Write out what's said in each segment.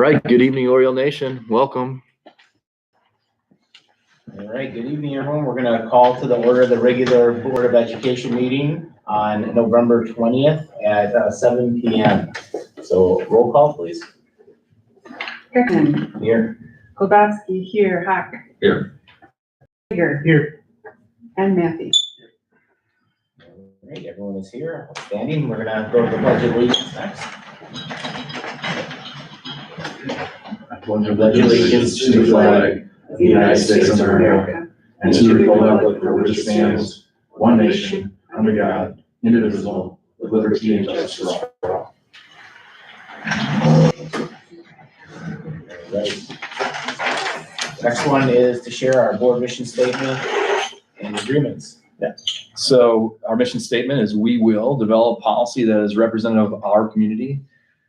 right, good evening, Oriole Nation. Welcome. All right, good evening, everyone. We're going to call to the order the regular Board of Education meeting on November 20th at 7 p.m. So roll call, please. Hickman. Here. Kowalski here. Hack. Here. Hager. Here. And Matthew. All right, everyone is here. Outstanding. We're going to go to the Pledge of Allegiance next. I pledge allegiance to the flag of the United States of America and to the republic for which it stands, one nation, under God, indivisible, with liberty and justice for all. Right. Next one is to share our board mission statement and agreements. So our mission statement is we will develop policy that is representative of our community,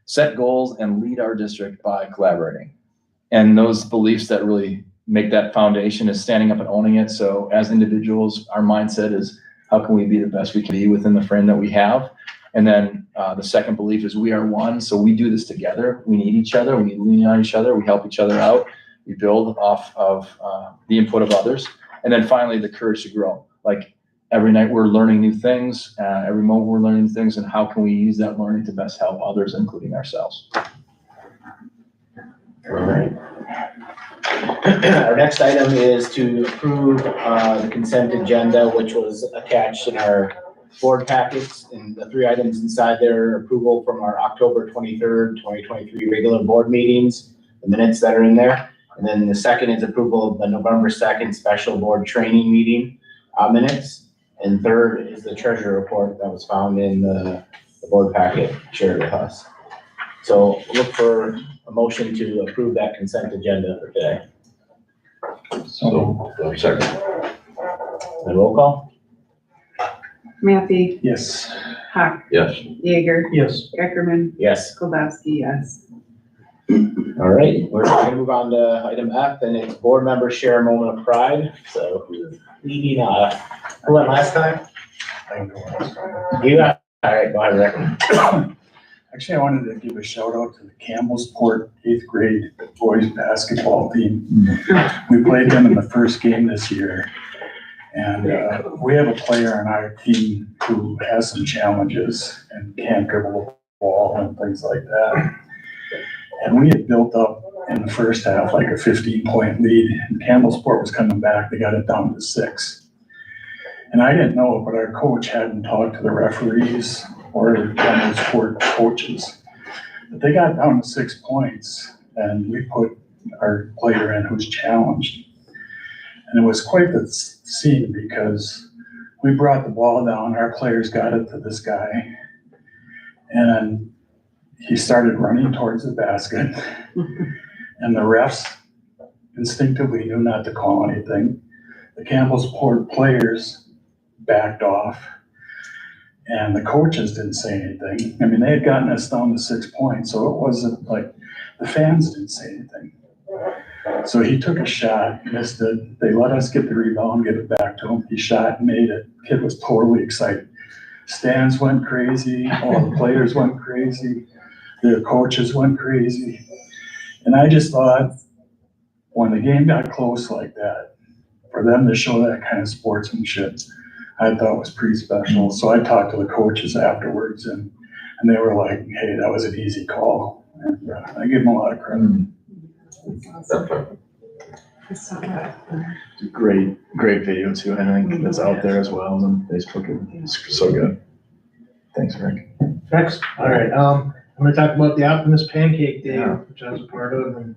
set goals, and lead our district by collaborating. And those beliefs that really make that foundation is standing up and owning it. So as individuals, our mindset is how can we be the best we can be within the frame that we have? And then the second belief is we are one. So we do this together. We need each other. We need to lean on each other. We help each other out. We build off of the input of others. And then finally, the courage to grow. Like every night we're learning new things. Every moment we're learning new things. And how can we use that learning to best help others, including ourselves? All right. Our next item is to approve the consent agenda, which was attached in our board packets, and the three items inside there: approval from our October 23rd, 2023 regular board meetings, the minutes that are in there. And then the second is approval of the November 2nd special board training meeting minutes. And third is the treasurer report that was found in the board packet shared with us. So look for a motion to approve that consent agenda for today. So, second. And roll call? Matthew. Yes. Hack. Yes. Jaeger. Yes. Ackerman. Yes. Kowalski, yes. All right, we're gonna move on to item F, and it's board members share a moment of pride. So who's leading, who went last time? You got, all right, go ahead, Rick. Actually, I wanted to give a shout out to the Campbellsport 8th grade boys basketball team. We played them in the first game this year. And we have a player on our team who has some challenges and can't dribble the ball and things like that. And we had built up in the first half like a 15-point lead. And Campbellsport was coming back. They got it down to 6. And I didn't know it, but our coach hadn't talked to the referees or Campbellsport coaches. But they got down to 6 points, and we put our player in who's challenged. And it was quite the scene because we brought the ball down, our players got it to this guy, and he started running towards the basket. And the refs instinctively knew not to call anything. The Campbellsport players backed off, and the coaches didn't say anything. I mean, they had gotten us down to 6 points, so it wasn't like the fans didn't say anything. So he took a shot, missed it. They let us get the rebound, get it back to him. He shot and made it. Kid was totally excited. Stands went crazy. All the players went crazy. Their coaches went crazy. And I just thought, when the game got close like that, for them to show that kind of sportsmanship, I thought was pretty special. So I talked to the coaches afterwards, and they were like, hey, that was an easy call. And I give them a lot of credit. That's awesome. It's a great video too. I think that's out there as well on Facebook. It's so good. Thanks, Rick. Next, all right. I'm going to talk about the Optimist Pancake Day, which I was a part of, and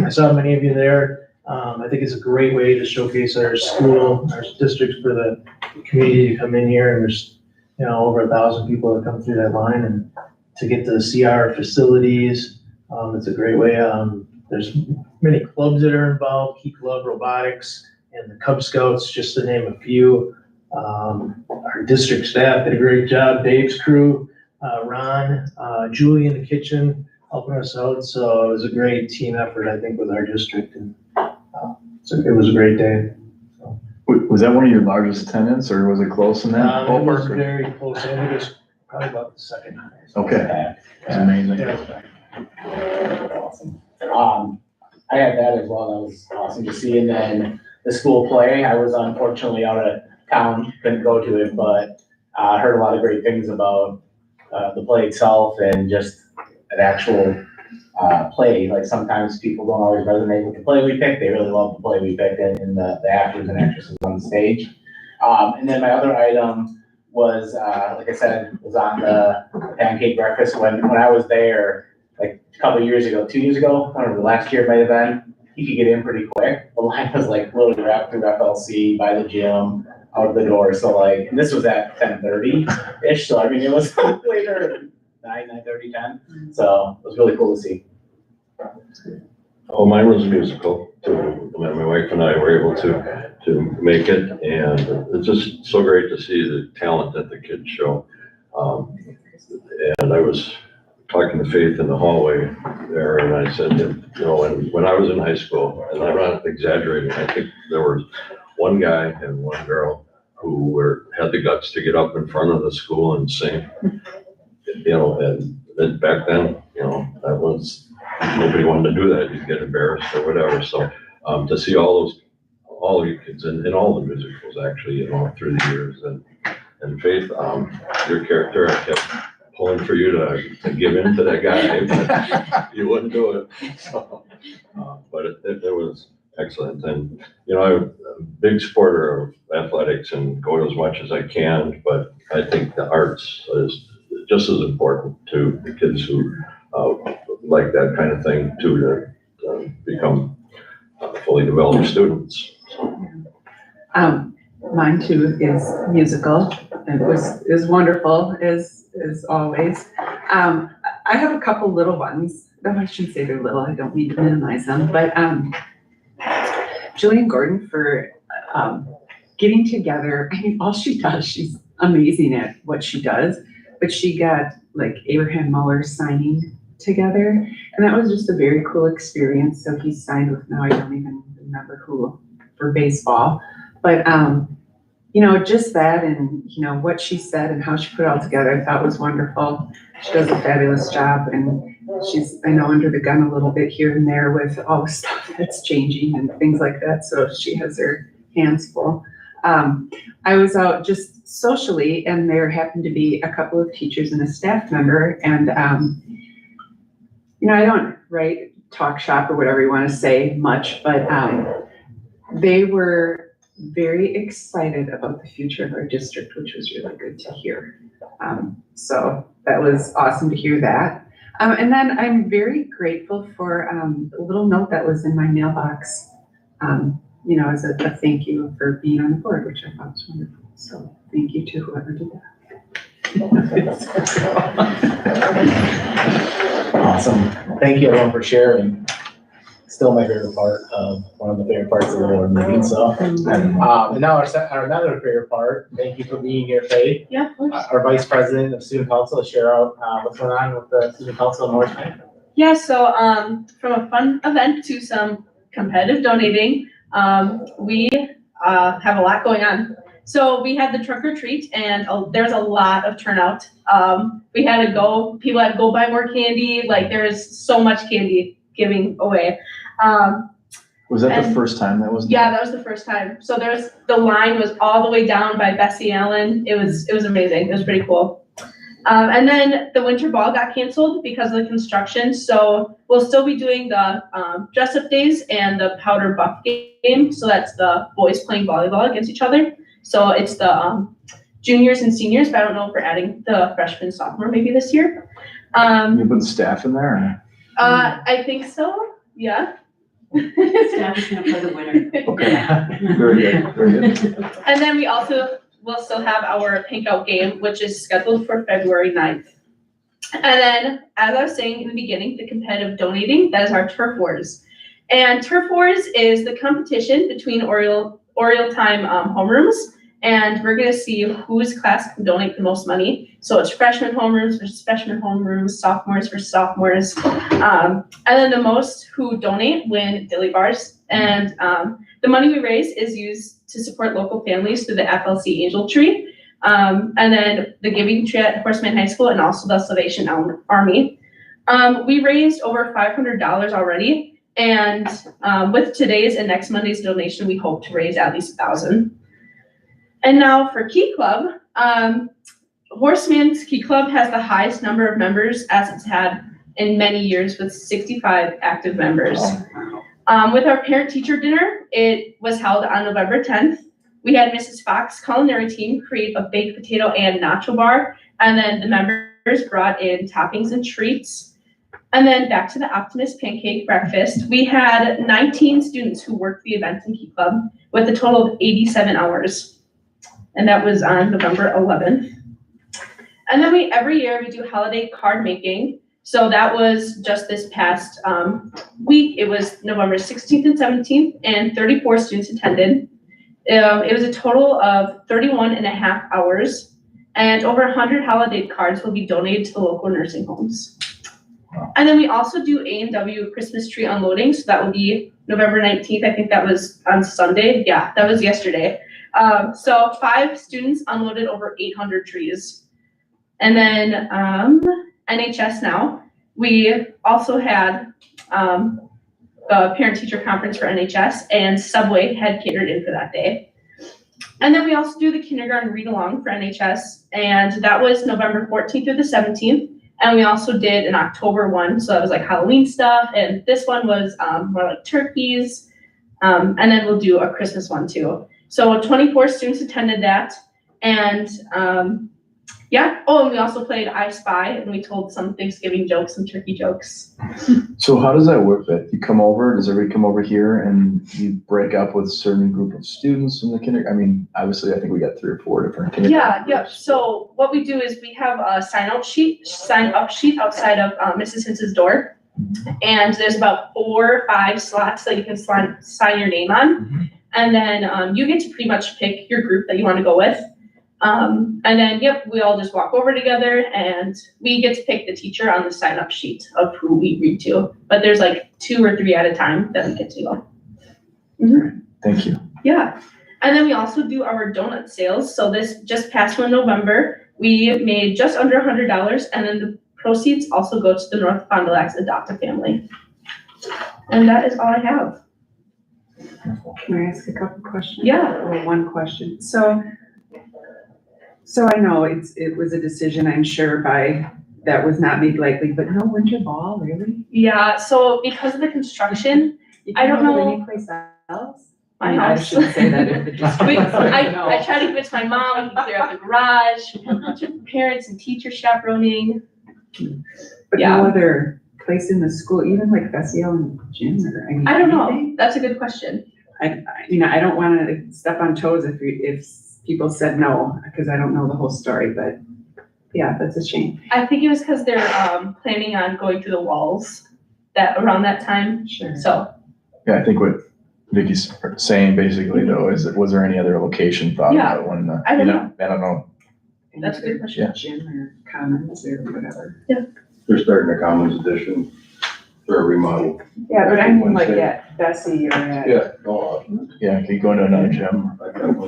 I saw many of you there. I think it's a great way to showcase our school, our district, for the community to come in here, and there's over 1,000 people that come through that line, and to get to see our facilities. It's a great way. There's many clubs that are involved: Key Club, Robotics, and the Cub Scouts, just to name a few. Our district staff did a great job. Dave's crew, Ron, Julie in the kitchen helping us out. So it was a great team effort, I think, with our district, and so it was a great day. So, Was that one of your largest attendance, or was it close in that it was ballpark? very close. I think it was probably about the second highest. Okay, that's amazing. Yeah. awesome. I had that as well. That was awesome to see. And then the school play, I was unfortunately out of town, couldn't go to it, but heard a lot of great things about the play itself and just an actual play. Like sometimes people don't always resonate with the play we picked. They really love the play we picked and the actors and actresses on the stage. And then my other item was, like I said, was on the pancake breakfast. When I was there, like a couple of years ago, 2 years ago, I don't know, the last year it might have been, you could get in pretty quick. The line was like literally wrapped through FLC, by the gym, out of the door. So like, and this was at 10:30-ish. So I mean, it was later, 9:30, 10. So it was really cool to see. Oh, mine was a musical too. My wife and I were able to make it, and it's just so great to see the talent that the kids show. And I was talking to Faith in the hallway there, and I said, you know, when I was in high school, and I'm not exaggerating, I think there was one guy and one girl who had the guts to get up in front of the school and sing. You know, and back then, you know, that was, nobody wanted to do that. You'd get embarrassed or whatever. So to see all you kids in all the musicals actually, you know, through the years, and Faith, your character, I kept pulling for you to give in to that guy, but you wouldn't do it. So, but it was excellent. And, you know, I'm a big supporter of athletics and go as much as I can, but I think the arts is just as important to the kids who like that kind of thing too, to become fully developed students. Mine too is musical. It was wonderful as always. I have a couple little ones. No, I shouldn't say they're little. I don't mean to minimize them, but Jillian Gordon for getting together. I mean, all she does, she's amazing at what she does. But she got like Abraham Mueller signing together, and that was just a very cool experience. So he signed with, now I don't even remember who, for baseball, but you know, just that, and you know what she said and how she put it all together, I thought was wonderful. She does a fabulous job, and she's, I know, under the gun a little bit here and there with all the stuff that's changing and things like that. So she has her hands full. I was out just socially, and there happened to be a couple of teachers and a staff member, and you know, I don't talk shop or whatever you want to say much, but they were very excited about the future of our district, which was really good to hear. So that was awesome to hear that. And then I'm very grateful for a little note that was in my mailbox, you know, as a thank you for being on the board, which I thought was wonderful. So thank you to whoever did that. Awesome. Thank you everyone for sharing. Still my favorite part of one of the favorite parts of the board meeting. So, and now our another favorite part. Thank you for being here, Faith. Yeah, of course. Our Vice President of Student Council, to share out what's going on with the Student Council in North Bay. Yeah, so from a fun event to some competitive donating, we have a lot going on. So we had the trunk or treat, and there's a lot of turnout. We had to go, people had to go buy more candy. Like there's so much candy giving away. Was that the first time that was? Yeah, that was the first time. So the line was all the way down by Bessie Allen. It was amazing. It was pretty cool. And then the winter ball got canceled because of the construction. So we'll still be doing the dress up days and the powder buff game. So that's the boys playing volleyball against each other. So it's the juniors and seniors, but I don't know if we're adding the freshman, sophomore maybe this year. You put the staff in there? I think so. Yeah. Staff is gonna play the winner. Okay. Very good. Very good. And then we also will still have our pink out game, which is scheduled for February 9th. And then, as I was saying in the beginning, the competitive donating, that is our Turf Wars. And Turf Wars is the competition between Oriole Time homerooms, and we're gonna see whose class can donate the most money. So it's freshman homerooms versus freshman homerooms, sophomores versus sophomores. And then the most who donate win dilly bars. And the money we raise is used to support local families through the FLC Angel Tree. And then the Giving Tree at Horseman High School, and also the Salvation Army. We raised over $500 already, and with today's and next Monday's donation, we hope to raise at least 1,000. And now for Key Club, Horseman's Key Club has the highest number of members as it's had in many years, with 65 active members. With our parent-teacher dinner, it was held on November 10th. We had Mrs. Fox culinary team create a baked potato and nacho bar, and then the members brought in toppings and treats. And then back to the Optimist Pancake Breakfast, we had 19 students who worked the event in Key Club with a total of 87 hours. And that was on November 11th. And then every year we do holiday card making. So that was just this past week. It was November 16th and 17th, and 34 students attended. It was a total of 31 and a half hours, and over 100 holiday cards will be donated to the local nursing homes. And then we also do A&W Christmas tree unloading. So that will be November 19th. I think that was on Sunday. Yeah, that was yesterday. So 5 students unloaded over 800 trees. And then NHS now, we also had the parent-teacher conference for NHS, and Subway had catered in for that day. And then we also do the kindergarten read-along for NHS, and that was November 14th through the 17th. And we also did an October one, so that was like Halloween stuff, and this one was more like turkeys, and then we'll do a Christmas one too. So 24 students attended that, and yeah. Oh, and we also played I Spy, and we told some Thanksgiving jokes, some turkey jokes. So how does that work? That you come over, does everybody come over here and you break up with a certain group of students in the kindergarten? I mean, obviously, I think we got 3 or 4 different kindergarten Yeah. groups. So what we do is we have a sign up sheet outside of Mrs. Hintz's door. And there's about 4 or 5 slots that you can sign your name on. And then you get to pretty much pick your group that you want to go with. And then, yep, we all just walk over together, and we get to pick the teacher on the sign-up sheet of who we read to. But there's like 2 or 3 at a time that we get to go. Thank you. Yeah. And then we also do our donut sales. So this just past one November, we made just under $100, and then the proceeds also go to the North Fond du Lac's Adopt a Family. And that is all I have. Can I ask a couple questions? Yeah. Or one question? So I know it was a decision, I'm sure, that was not made likely, but no winter ball, really? Yeah, so because of the construction, You I don't can't go know. anyplace else? My I house. shouldn't say that if it just. I try to convince my mom, we can clear out the garage, a bunch of parents and teachers chaperoning. But Yeah. no other place in the school, even like Bessie and Jim, or I mean. I don't know, anything? that's a good question. I don't want to step on toes if people said no, because I don't know the whole story, but yeah, that's a shame. I think it was because they're planning on going through the walls around that time, Sure. so. Yeah, I think what Vicky's saying basically though, is that was there any other location thought Yeah, about when I don't know. I don't know. That's a good question. Gym or commons or whatever. They're starting a commons edition for a remodel. Yeah, but I mean like Wednesday. at Bessie or at Yeah, can you go into another gym?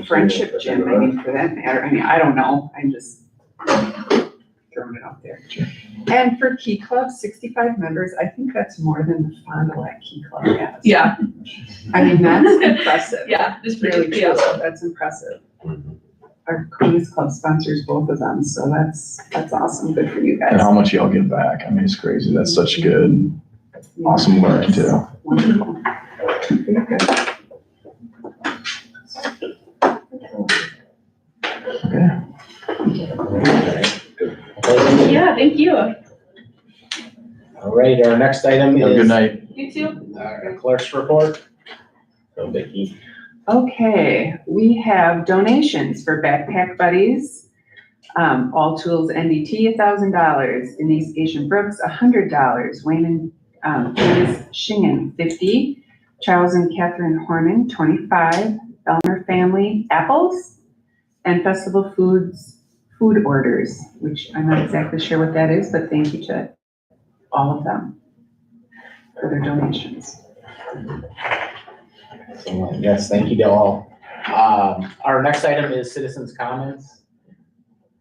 Friendship Gym, I mean, for that matter. I mean, I don't know, I'm just throwing it out there. Sure. And for Key Club, 65 members, I think that's more than the Fond du Lac Key Club has. Yeah, I mean, that's impressive. yeah, this Really true, yeah. that's impressive. Our Queen's Club sponsors both of them, so that's awesome, good for you guys. And how much y'all give back? I mean, it's crazy. That's such good, awesome learning too. Wonderful. Very good. Okay. Yeah, thank you. All right, our next item Have a good is night. You too. our clerk's report. So Vicki. Okay, we have donations for Backpack Buddies. All Tools NDT, $1,000. Denise Asian Brooks, $100. Wayne and Dennis Shingen, $50. Charles and Catherine Horman, $25. Elmer Family, apples. And Festival Foods, food orders, which I'm not exactly sure what that is, but thank you to all of them for their donations. Yes, thank you to all. Our next item is citizens' comments.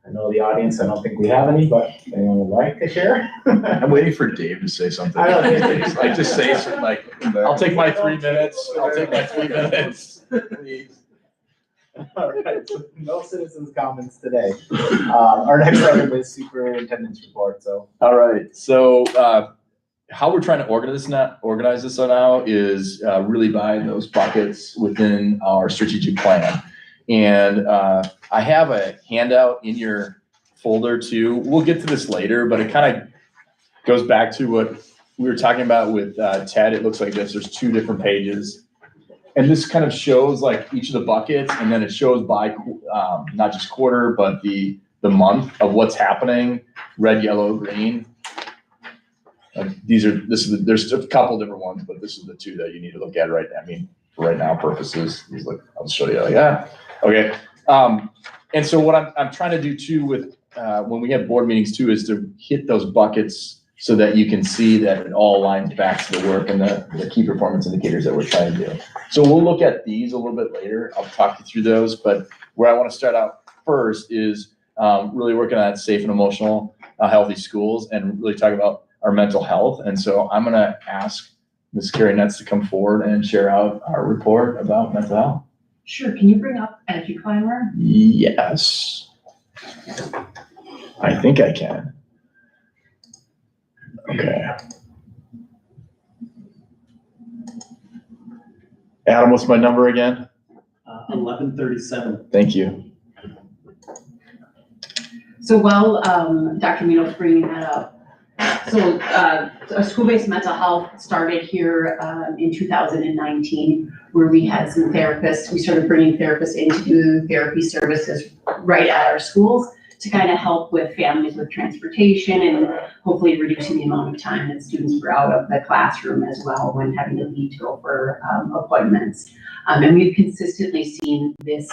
I know the audience, I don't think we have any, but anyone would like to share? I'm waiting for Dave to say something. I don't think- Like, just say something like, I'll take my 3 minutes. I'll take my 3 minutes. Please. All right, so no citizens' comments today. Our next item is superintendent's report, so. All right, so, how we're trying to organize this now is, really by those buckets within our strategic plan. And, I have a handout in your folder too. We'll get to this later, but it kind of goes back to what we were talking about with, Ted. It looks like this, there's 2 different pages. And this kind of shows like each of the buckets, and then it shows by, not just quarter, but the month of what's happening, red, yellow, green. There's a couple different ones, but this is the 2 that you need to look at right now. I mean, for right now purposes, I'll show you, yeah, okay. And so what I'm trying to do too with, when we have board meetings too, is to hit those buckets so that you can see that it all aligns back to the work and the key performance indicators that we're trying to do. So we'll look at these a little bit later. I'll talk you through those, but where I want to start out first is really working on safe and emotional, healthy schools, and really talk about our mental health. And so I'm going to ask Ms. Carrie Netz to come forward and share out our report about mental health. Sure, can you bring up EduClimber? Yes. I think I can. Okay. Adam, what's my number again? 1137. Thank you. So while Dr. Mino's bringing that up, so a school-based mental health started here in 2019, where we had some therapists. We started bringing therapists in to do therapy services right at our schools to kind of help with families with transportation and hopefully reducing the amount of time that students were out of the classroom as well when having to leave to go for appointments. And we've consistently seen this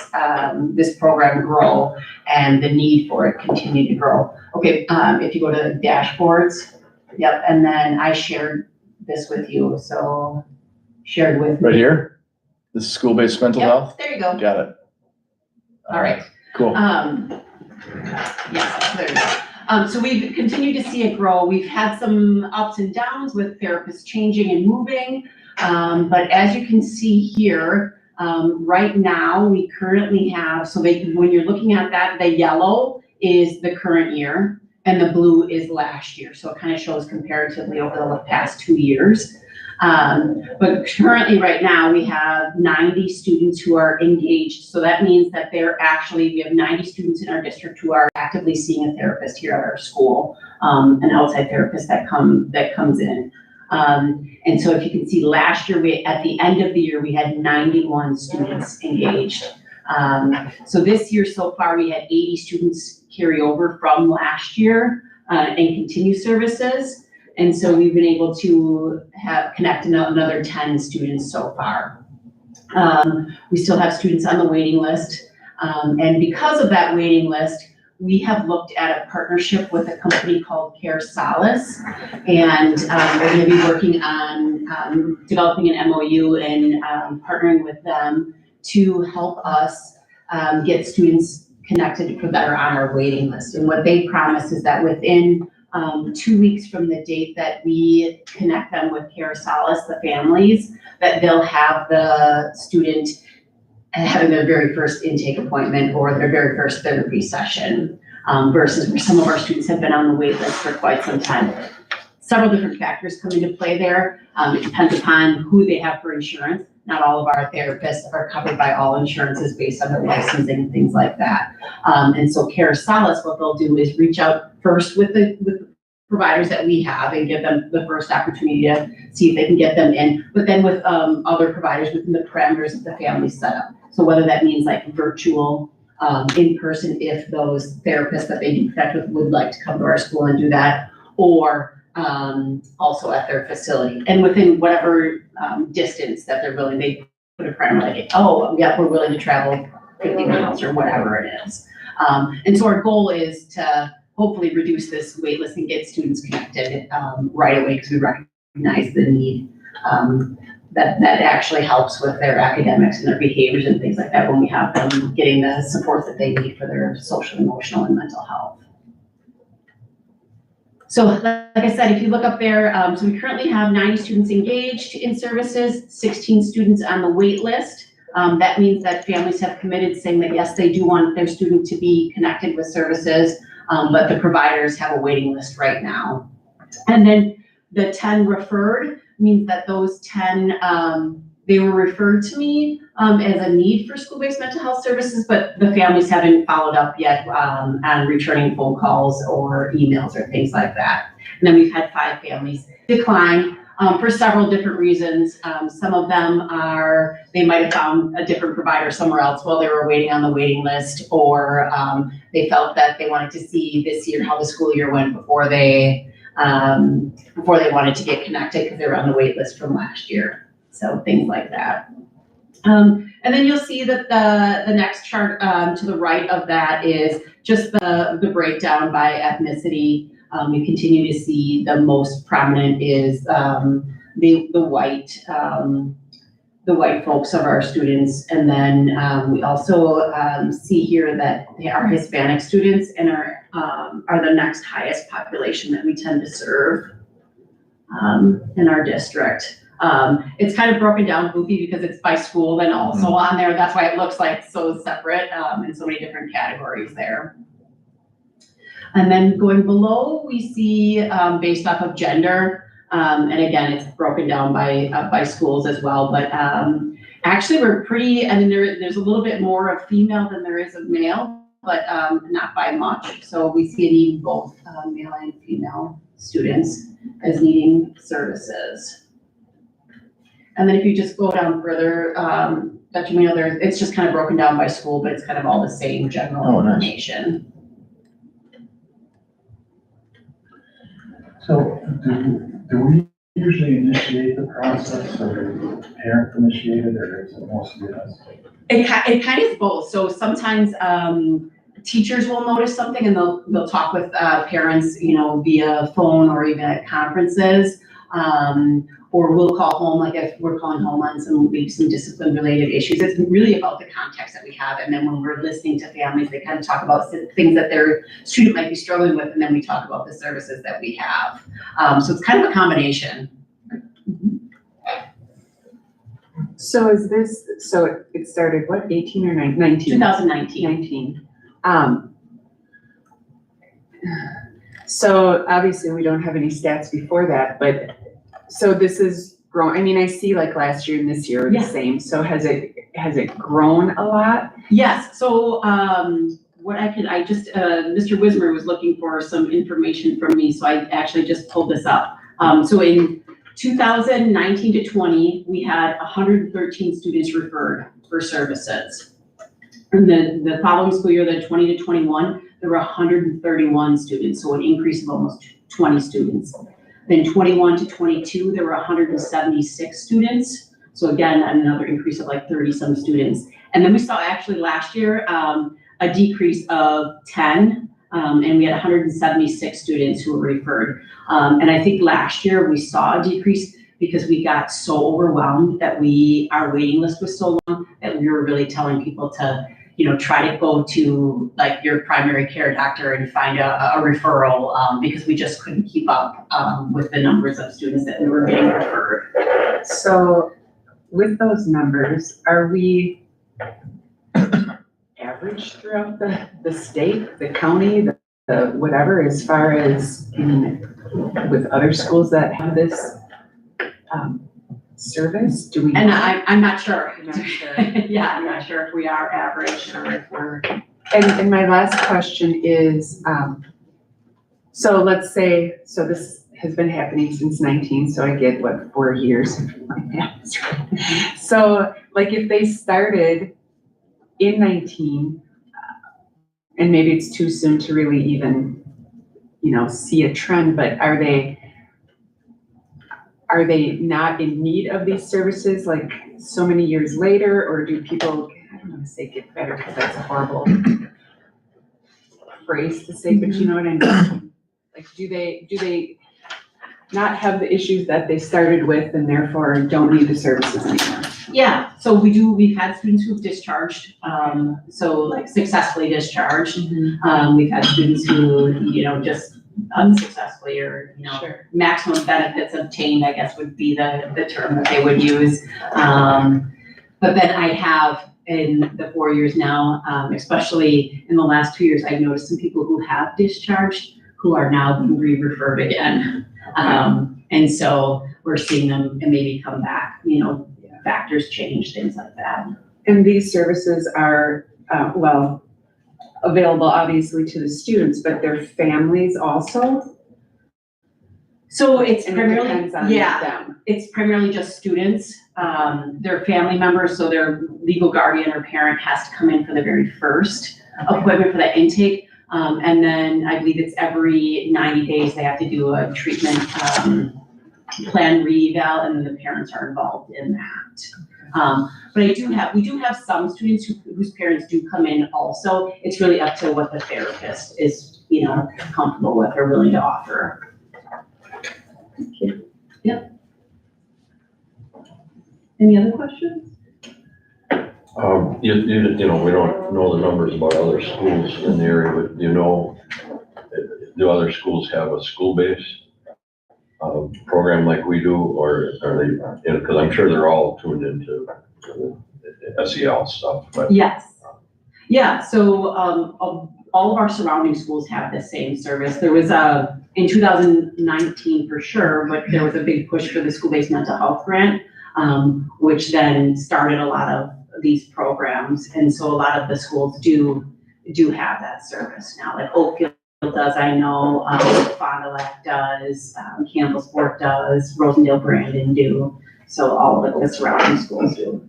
program grow and the need for it continue to grow. Okay, if you go to dashboards, yep, and then I shared this with you, so shared with. Right here? This is school-based mental Yep, health? there you go. Got it. All right. Cool. Yes, there you go. So we've continued to see it grow. We've had some ups and downs with therapists changing and moving. But as you can see here, right now we currently have, so when you're looking at that, the yellow is the current year and the blue is last year. So it kind of shows comparatively over the past 2 years. But currently right now we have 90 students who are engaged. So that means that we have 90 students in our district who are actively seeing a therapist here at our school, an outside therapist that comes in. And so if you can see last year, at the end of the year, we had 91 students engaged. So this year so far, we had 80 students carry over from last year and continue services. And so we've been able to connect another 10 students so far. We still have students on the waiting list. And because of that waiting list, we have looked at a partnership with a company called Care Solace. And we're going to be working on developing an MOU and partnering with them to help us get students connected that are on our waiting list. And what they promise is that within 2 weeks from the date that we connect them with Care Solace, the families, that they'll have the student having their very first intake appointment or their very first therapy session, versus where some of our students have been on the wait list for quite some time. Several different factors come into play there. It depends upon who they have for insurance. Not all of our therapists are covered by all insurances based on their licensing and things like that. And so Care Solace, what they'll do is reach out first with the providers that we have and give them the first opportunity to see if they can get them in, but then with other providers within the parameters of the family setup. So whether that means like virtual, in person, if those therapists that they do connect with would like to come to our school and do that, or also at their facility. And within whatever distance that they're willing, they put a parameter like, oh, yeah, we're willing to travel 50 miles or whatever it is. And so our goal is to hopefully reduce this wait list and get students connected right away, because we recognize the need that actually helps with their academics and their behaviors and things like that when we have them getting the support that they need for their social, emotional, and mental health. So like I said, if you look up there, so we currently have 90 students engaged in services, 16 students on the wait list. That means that families have committed saying that yes, they do want their student to be connected with services, but the providers have a waiting list right now. And then the 10 referred means that those 10, they were referred to me as a need for school-based mental health services, but the families haven't followed up yet on returning phone calls or emails or things like that. And then we've had 5 families decline for several different reasons. Some of them are, they might have found a different provider somewhere else while they were waiting on the waiting list, or they felt that they wanted to see this year how the school year went before they wanted to get connected because they were on the wait list from last year. So things like that. And then you'll see that the next chart to the right of that is just the breakdown by ethnicity. We continue to see the most prominent is the white folks of our students. And then we also see here that our Hispanic students and are the next highest population that we tend to serve in our district. It's kind of broken down goofy because it's by school then also on there. That's why it looks like so separate in so many different categories there. And then going below, we see based off of gender, and again, it's broken down by schools as well. But actually, we're pretty. I mean, there's a little bit more of female than there is of male, but not by much. So we see it in both male and female students as needing services. And then if you just go down further, Dr. Miller, it's just kind of broken down by school, but it's kind of all the same general information. So do we usually initiate the process, or is the parent initiated, or is it mostly us? It kind of is both. So sometimes teachers will notice something and they'll talk with parents, via phone or even at conferences. Or we'll call home, like if we're calling home on some discipline related issues. It's really about the context that we have. And then when we're listening to families, they kind of talk about things that their student might be struggling with. And then we talk about the services that we have. So it's kind of a combination. So it started, what, 18 or 19? 2019. 19. So obviously we don't have any stats before that, but so this is grown. I mean, I see like last year and this year are the same. So has it grown a lot? Yes. So Mr. Wismer was looking for some information from me. So I actually just pulled this up. So in 2019 to 20, we had 113 students referred for services. And then the following school year, the 20 to 21, there were 131 students. So an increase of almost 20 students. Then 21 to 22, there were 176 students. So again, another increase of like 30 some students. And then we saw actually last year, a decrease of 10, and we had 176 students who were referred. And I think last year we saw a decrease because we got so overwhelmed that our waiting list was so long that we were really telling people to, try to go to like your primary care doctor and find a referral because we just couldn't keep up with the numbers of students that we were getting referred. So with those numbers, are we average throughout the state, the county, the whatever, as far as with other schools that have this service? Do we? And I'm not sure. I'm not sure. Yeah, I'm not sure if we are average or if we're. And my last question is, so let's say, so this has been happening since 19, so I get 4 years if my math is right. So like if they started in 19, and maybe it's too soon to really even, see a trend, but are they not in need of these services like so many years later, or do people, I don't want to say get better because that's a horrible phrase to say, but you know what I mean? Like, do they not have the issues that they started with and therefore don't need the services anymore? Yeah, so we've had students who've discharged, so like successfully discharged. We've had students who, just unsuccessfully or, Sure. maximum benefits obtained, I guess would be the term that they would use. But then I have in the 4 years now, especially in the last 2 years, I've noticed some people who have discharged who are now being re-referred again. And so we're seeing them and maybe come back, factors change, things like that. And these services are, available obviously to the students, but their families also? So it's And it primarily, depends on them. it's primarily just students, their family members, so their legal guardian or parent has to come in for the very first appointment for that intake. And then I believe it's every 90 days, they have to do a treatment, plan re-eval, and the parents are involved in that. But we do have some students whose parents do come in also. It's really up to what the therapist is, comfortable with or willing to offer. Yep. Any other questions? We don't know the numbers about other schools in the area, but do other schools have a school-based program like we do, or are they, because I'm sure they're all tuned into SEL stuff, but. Yes. Yeah, so all of our surrounding schools have the same service. There was in 2019 for sure, but there was a big push for the school-based mental health grant, which then started a lot of these programs. And so a lot of the schools do have that service now. Like Oakfield does, I know, Fond du Lac does, Campbellsport does, Rosendale, Brandon do. So all of the surrounding schools do.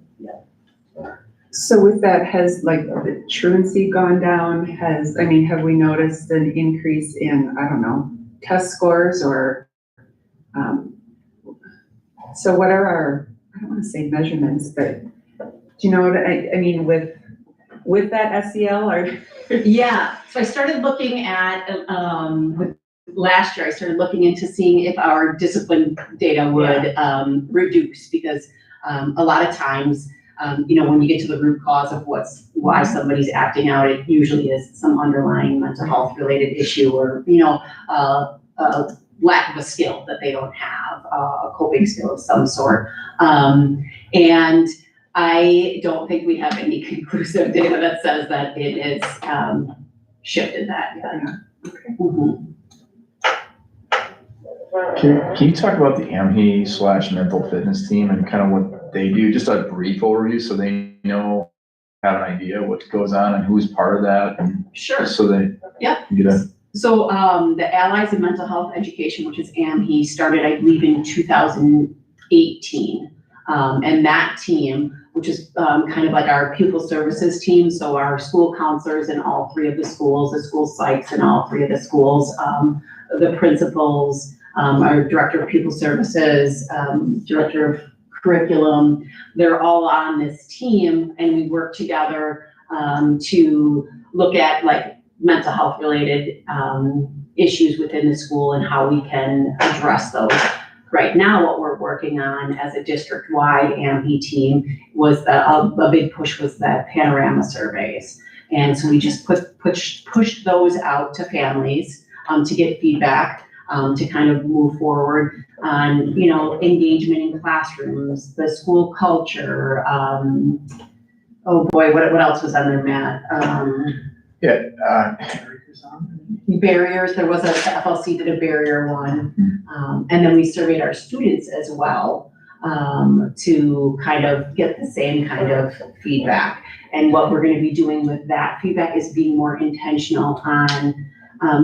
So with that, has like the truancy gone down? Have we noticed an increase in, test scores or, so what are our, I don't want to say measurements, but do you know what I mean with that SEL or? Yeah, so I started looking at, last year, I started looking into seeing if our discipline data would reduce, because a lot of times, when you get to the root cause of why somebody's acting out, it usually is some underlying mental health related issue or, lack of a skill that they don't have, a coping skill of some sort. And I don't think we have any conclusive data that says that it is shifted that yet. Mhm. Can you talk about the AMHE/mental fitness team and kind of what they do? Just a brief overview so they have an idea what goes on and who's part of that, and Sure. so they get a. So the Allies in Mental Health Education, which is AMHE, started, I believe, in 2018. And that team, which is kind of like our pupil services team, so our school counselors in all three of the schools, the school psychs in all three of the schools, the principals, our director of pupil services, director of curriculum, they're all on this team, and we work together to look at like mental health related issues within the school and how we can address those. Right now, what we're working on as a district-wide AMHE team was a big push was the panorama surveys. And so we just pushed those out to families to get feedback, to kind of move forward on, engagement in classrooms, the school culture. Oh boy, what else was on there, Matt? Barriers, there was the FLC did a barrier one. And then we surveyed our students as well, to kind of get the same kind of feedback. And what we're gonna be doing with that feedback is being more intentional on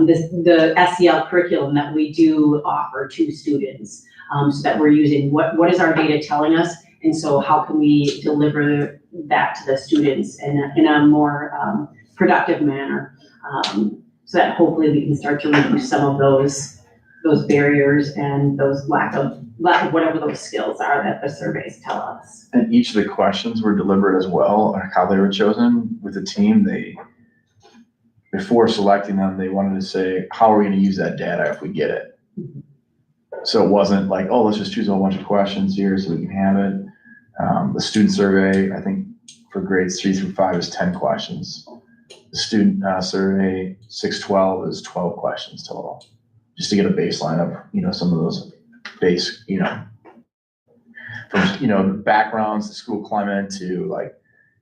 the SEL curriculum that we do offer to students, so that we're using what is our data telling us, and so how can we deliver that to the students in a more productive manner, so that hopefully we can start to reduce some of those barriers and those lack of whatever those skills are that the surveys tell us. And each of the questions were deliberate as well, or how they were chosen with the team. Before selecting them, they wanted to say, how are we going to use that data if we get it? So it wasn't like, oh, let's just choose a whole bunch of questions here so we can have it. The student survey, I think for grades 3 through 5 is 10 questions. The student survey 6-12 is 12 questions total, just to get a baseline of, some of those base, from, the backgrounds, the school climate to like,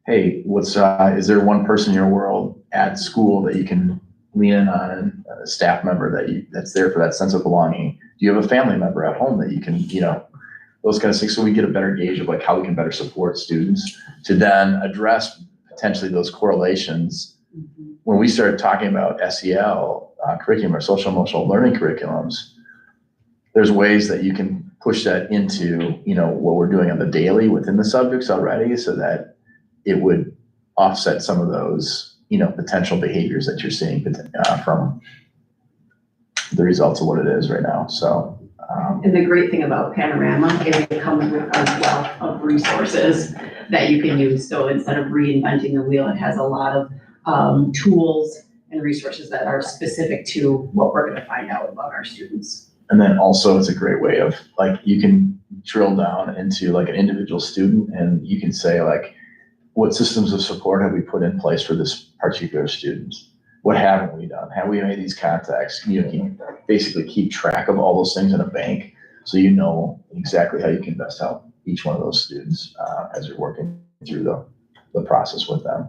hey, is there one person in your world at school that you can lean in on, and a staff member that's there for that sense of belonging? Do you have a family member at home that you can, those kind of things, so we get a better gauge of like how we can better support students to then address potentially those correlations. When we started talking about SEL curriculum or social emotional learning curriculums, there's ways that you can push that into, what we're doing on the daily within the subjects already, so that it would offset some of those, potential behaviors that you're seeing from the results of what it is right now. So. And the great thing about Panorama is it comes with a wealth of resources that you can use. So instead of reinventing the wheel, it has a lot of tools and resources that are specific to what we're going to find out about our students. And then also it's a great way of like, you can drill down into like an individual student, and you can say like, what systems of support have we put in place for this particular student? What haven't we done? Have we made these contacts? You can basically keep track of all those things in a bank, so you know exactly how you can best help each one of those students as you're working through the process with them.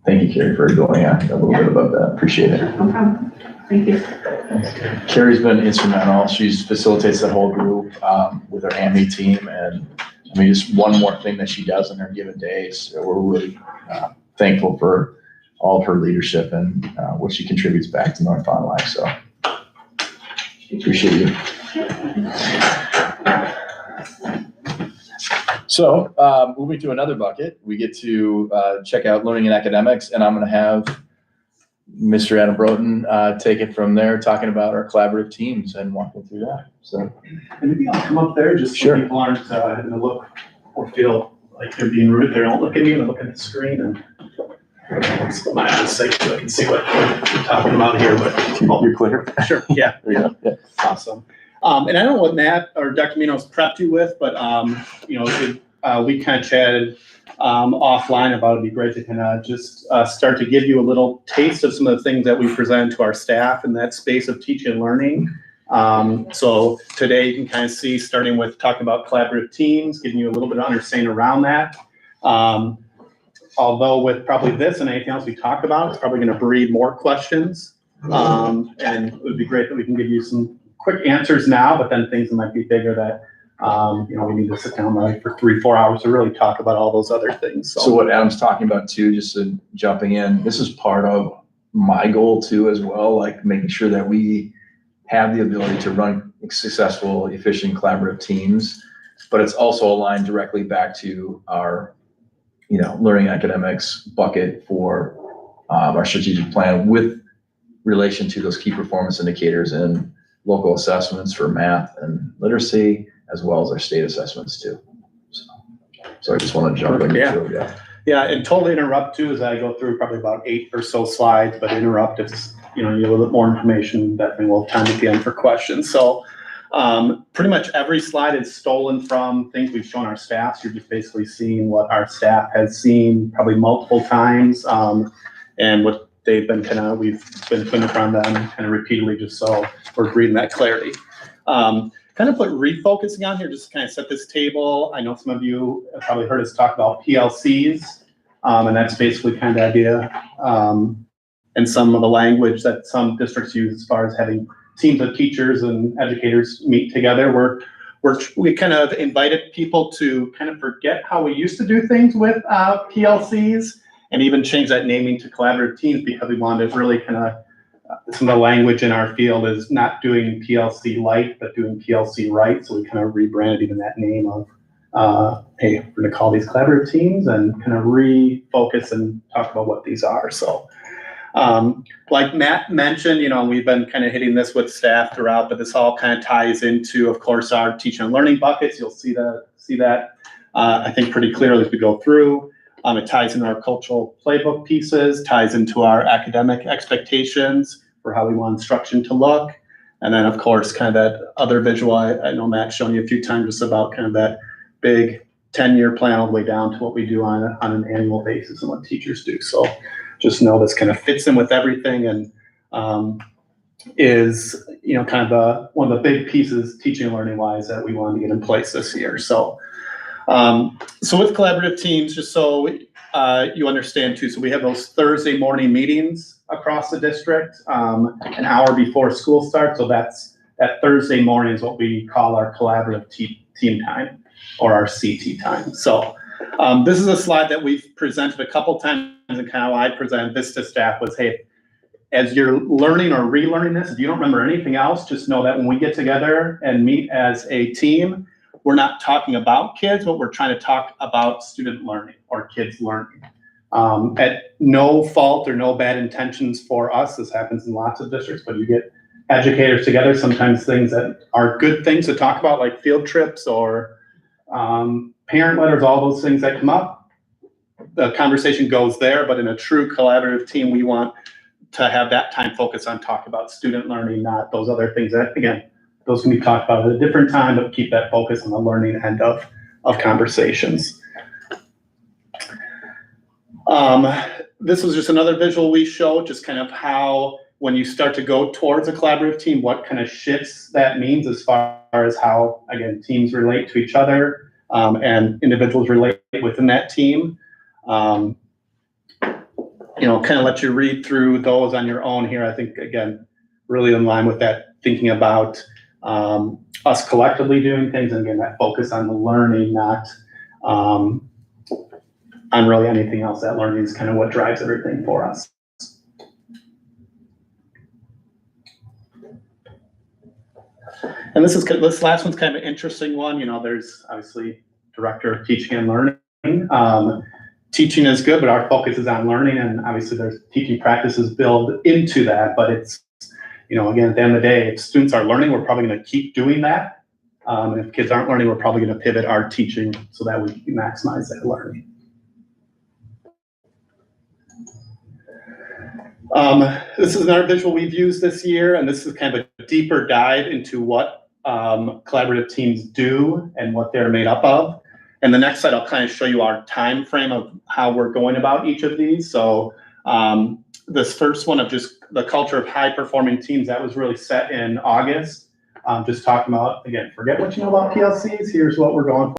Thank you, Carrie, for going on a little bit about that. Appreciate it. No problem. Thank you. Carrie's been instrumental. She facilitates the whole group with our AMI team, and I mean, just one more thing that she does in her given days. So we're really thankful for all of her leadership and what she contributes back to North Fond du Lac. So appreciate you. So moving to another bucket, we get to check out learning and academics, and I'm going to have Mr. Adam Broughton take it from there, talking about our collaborative teams and walking through that. So maybe I'll come up there just so people aren't having to look or feel like they're being rude. They don't look at me and look at the screen, and let's put my eyes safe so I can see what we're talking about here. But you're clear. Sure. Yeah. There you go. Yeah. Awesome. And I don't know what Matt or Dr. Minos prepped you with, but we kind of chatted offline about it'd be great to kind of just start to give you a little taste of some of the things that we present to our staff in that space of teaching and learning. So today you can kind of see, starting with talking about collaborative teams, giving you a little bit of understanding around that. Although with probably this and anything else we talked about, it's probably going to breed more questions. And it would be great that we can give you some quick answers now, but then things that might be bigger that we need to sit down for 3-4 hours to really talk about all those other things. So what Adam's talking about too, just jumping in, this is part of my goal too as well, like making sure that we have the ability to run successful, efficient, collaborative teams, but it's also aligned directly back to our, learning academics bucket for our strategic plan with relation to those key performance indicators and local assessments for math and literacy, as well as our state assessments too. So I just want to jump in. Yeah, and totally interrupt too as I go through probably about 8 or so slides, but interrupt if you need a little bit more information. Definitely we'll have time at the end for questions. So pretty much every slide is stolen from things we've shown our staff. So you're just basically seeing what our staff has seen probably multiple times, and what they've been we've been putting in front of them kind of repeatedly, just so we're breathing that clarity. Kind of put refocusing on here, just to kind of set this table. I know some of you have probably heard us talk about PLCs, and that's basically kind of the idea, and some of the language that some districts use as far as having teams of teachers and educators meet together. We kind of invited people to kind of forget how we used to do things with PLCs, and even change that naming to collaborative teams, because we wanted to really kind of, some of the language in our field is not doing PLC light, but doing PLC right. So we kind of rebranded even that name of, hey, we're gonna call these collaborative teams, and kind of refocus and talk about what these are. So like Matt mentioned, we've been kind of hitting this with staff throughout, but this all kind of ties into, of course, our teaching and learning buckets. You'll see that I think pretty clearly as we go through. It ties into our cultural playbook pieces, ties into our academic expectations for how we want instruction to look. And then, of course, kind of that other visual, I know Matt's shown you a few times, just about kind of that big 10-year plan all the way down to what we do on an annual basis and what teachers do. So just know this kind of fits in with everything and is, you know, kind of one of the big pieces teaching and learning wise that we wanted to get in place this year. So, so with collaborative teams, just so you understand too, so we have those Thursday morning meetings across the district, an hour before school starts. So that Thursday morning is what we call our collaborative team time or our CT time. So this is a slide that we've presented a couple times, and kind of how I presented this to staff was, hey, as you're learning or relearning this, if you don't remember anything else, just know that when we get together and meet as a team, we're not talking about kids, but we're trying to talk about student learning or kids learning. At no fault or no bad intentions for us. This happens in lots of districts, but you get educators together, sometimes things that are good things to talk about, like field trips or parent letters, all those things that come up. The conversation goes there, but in a true collaborative team, we want to have that time focus on talk about student learning, not those other things that, again, those can be talked about at a different time, but keep that focus on the learning end of conversations. This was just another visual we showed, just kind of how when you start to go towards a collaborative team, what kind of shifts that means as far as how, again, teams relate to each other and individuals relate within that team. You know, kind of let you read through those on your own here. I think, again, really in line with that, thinking about us collectively doing things, and again, that focus on the learning, not on really anything else. That learning is kind of what drives everything for us. And this last one's kind of an interesting one. You know, there's obviously director of teaching and learning. Teaching is good, but our focus is on learning, and obviously there's teaching practices built into that, but it's, you know, again, at the end of the day, if students are learning, we're probably going to keep doing that. And if kids aren't learning, we're probably going to pivot our teaching so that we maximize that learning. This is another visual we've used this year, and this is kind of a deeper dive into what collaborative teams do and what they're made up of. And the next slide, I'll kind of show you our time frame of how we're going about each of these. So this first one of just the culture of high performing teams, that was really set in August. Just talking about, again, forget what you know about PLCs. Here's what we're going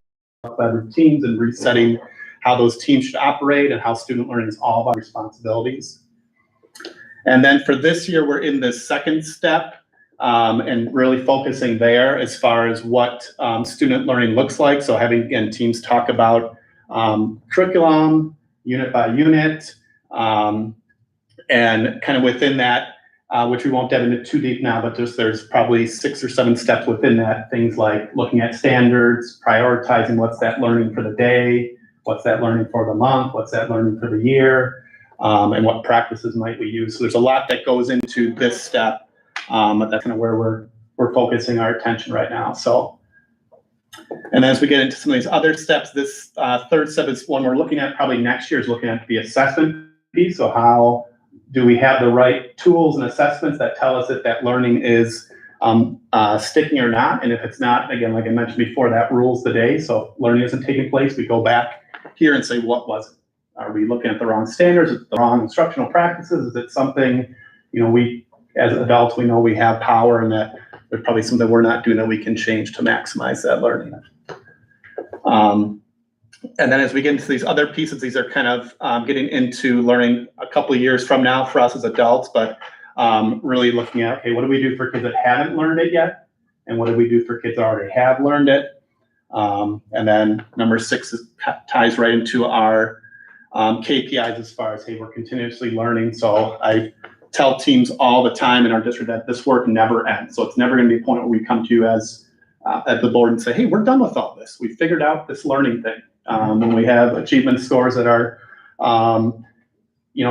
for collaborative teams and resetting how those teams should operate and how student learning is all about responsibilities. And then for this year, we're in this second step and really focusing there as far as what student learning looks like. So having, again, teams talk about curriculum, unit by unit, and kind of within that, which we won't dive into too deep now, but just there's probably 6 or 7 steps within that. Things like looking at standards, prioritizing what's that learning for the day, what's that learning for the month, what's that learning for the year, and what practices might we use. So there's a lot that goes into this step. But that's kind of where we're focusing our attention right now. So, and as we get into some of these other steps, this third step is one we're looking at probably next year, is looking at the assessment piece. So how do we have the right tools and assessments that tell us if that learning is sticking or not? And if it's not, again, like I mentioned before, that rules the day. So if learning isn't taking place, we go back here and say, what was it? Are we looking at the wrong standards? Is it the wrong instructional practices? Is it something, you know, we, as adults, we know we have power and that there's probably something we're not doing that we can change to maximize that learning. And then as we get into these other pieces, these are kind of getting into learning a couple of years from now for us as adults, but really looking at, okay, what do we do for kids that haven't learned it yet? And what do we do for kids that already have learned it? And then number 6 ties right into our KPIs as far as, hey, we're continuously learning. So I tell teams all the time in our district that this work never ends. So it's never going to be a point where we come to you as at the board and say, hey, we're done with all this. We figured out this learning thing. When we have achievement scores that are,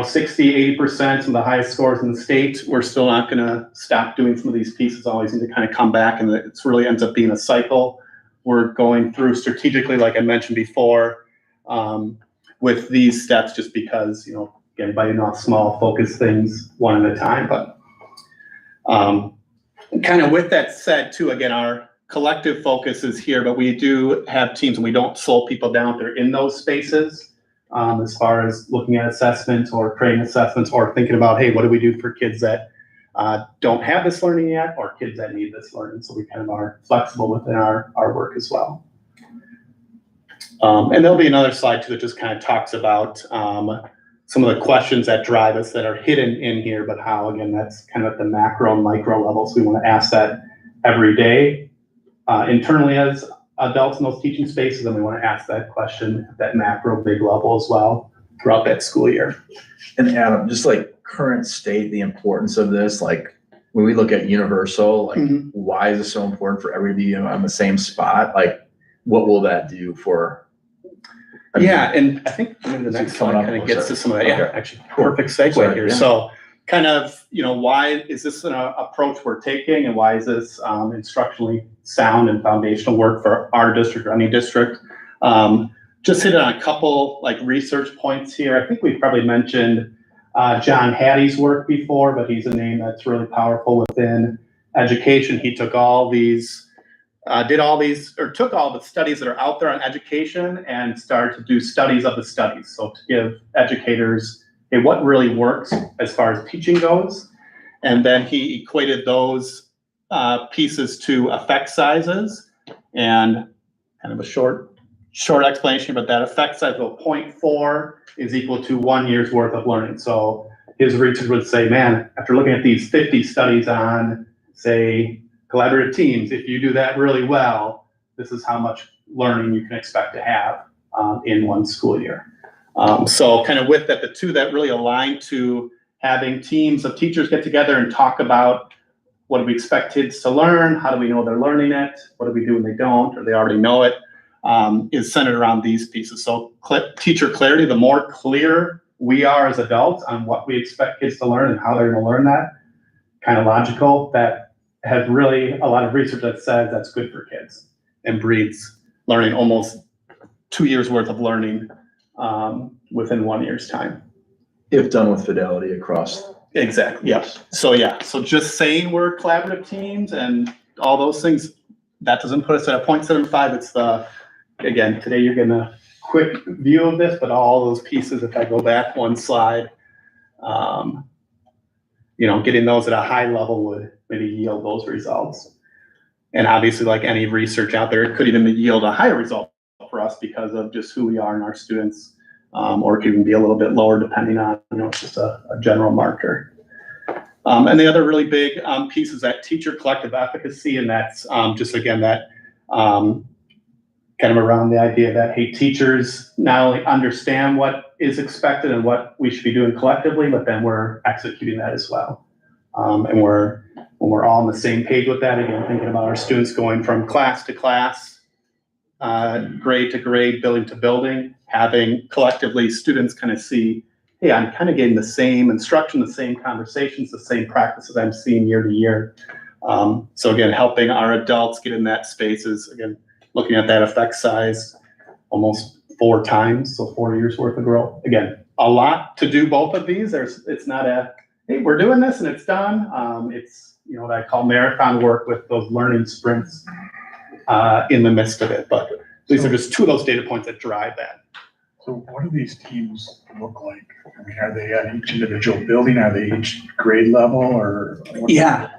60, 80%, some of the highest scores in the state, we're still not going to stop doing some of these pieces. Always need to kind of come back, and it really ends up being a cycle. We're going through strategically, like I mentioned before, with these steps, just because, you know, again, biting off small focus things one at a time. But kind of with that said too, again, our collective focus is here, but we do have teams and we don't slow people down if they're in those spaces. As far as looking at assessments or creating assessments or thinking about, hey, what do we do for kids that don't have this learning yet, or kids that need this learning? So we kind of are flexible within our work as well. And there'll be another slide too that just kind of talks about some of the questions that drive us that are hidden in here, but how, again, that's kind of at the macro and micro levels. We want to ask that every day internally as adults in those teaching spaces, and we want to ask that question at that macro big level as well throughout that school year. And Adam, just like current state, the importance of this, like when we look at universal, like why is it so important for everybody to be on the same spot? Like what will that do for? Yeah, and I think maybe the next slide kind of gets to some of that. Yeah, actually, perfect segue here. So kind of, you know, why is this an approach we're taking, and why is this instructionally sound and foundational work for our district or any district? Just hit on a couple like research points here. I think we've probably mentioned John Hattie's work before, but he's a name that's really powerful within education. He took all these, took all the studies that are out there on education and started to do studies of the studies. So to give educators, hey, what really works as far as teaching goes. And then he equated those pieces to effect sizes, and kind of a short explanation, but that effect size of 0.4 is equal to 1 year's worth of learning. So his research would say, man, after looking at these 50 studies on, say, collaborative teams, if you do that really well, this is how much learning you can expect to have in one school year. So kind of with that, the two that really align to having teams of teachers get together and talk about what do we expect kids to learn, how do we know they're learning it, what do we do when they don't, or they already know it, is centered around these pieces. So teacher clarity, the more clear we are as adults on what we expect kids to learn and how they're going to learn that, kind of logical, that has really a lot of research that says that's good for kids and breeds learning, almost 2 years worth of learning within 1 year's time. If done with fidelity across. Exactly, yes. So so just saying we're collaborative teams and all those things, that doesn't put us at a 0.75. It's again, today you're getting a quick view of this, but all those pieces, if I go back one slide, you know, getting those at a high level would maybe yield those results. And obviously, like any research out there, it could even yield a higher result for us because of just who we are and our students, or it could even be a little bit lower depending on, you know, it's just a general marker. And the other really big piece is that teacher collective efficacy, and that's just, again, that kind of around the idea that, hey, teachers not only understand what is expected and what we should be doing collectively, but then we're executing that as well. And when we're all on the same page with that, again, thinking about our students going from class to class, grade to grade, building to building, having collectively students kind of see, hey, I'm kind of getting the same instruction, the same conversations, the same practices I'm seeing year to year. So again, helping our adults get in that space is, again, looking at that effect size almost 4 times, so 4 years worth of growth. Again, a lot to do both of these. It's not a, hey, we're doing this and it's done. It's, you know, what I call marathon work with those learning sprints in the midst of it. But these are just 2 of those data points that drive that. So what do these teams look like? I mean, are they at each individual building? Are they each grade level, or? What do they look like?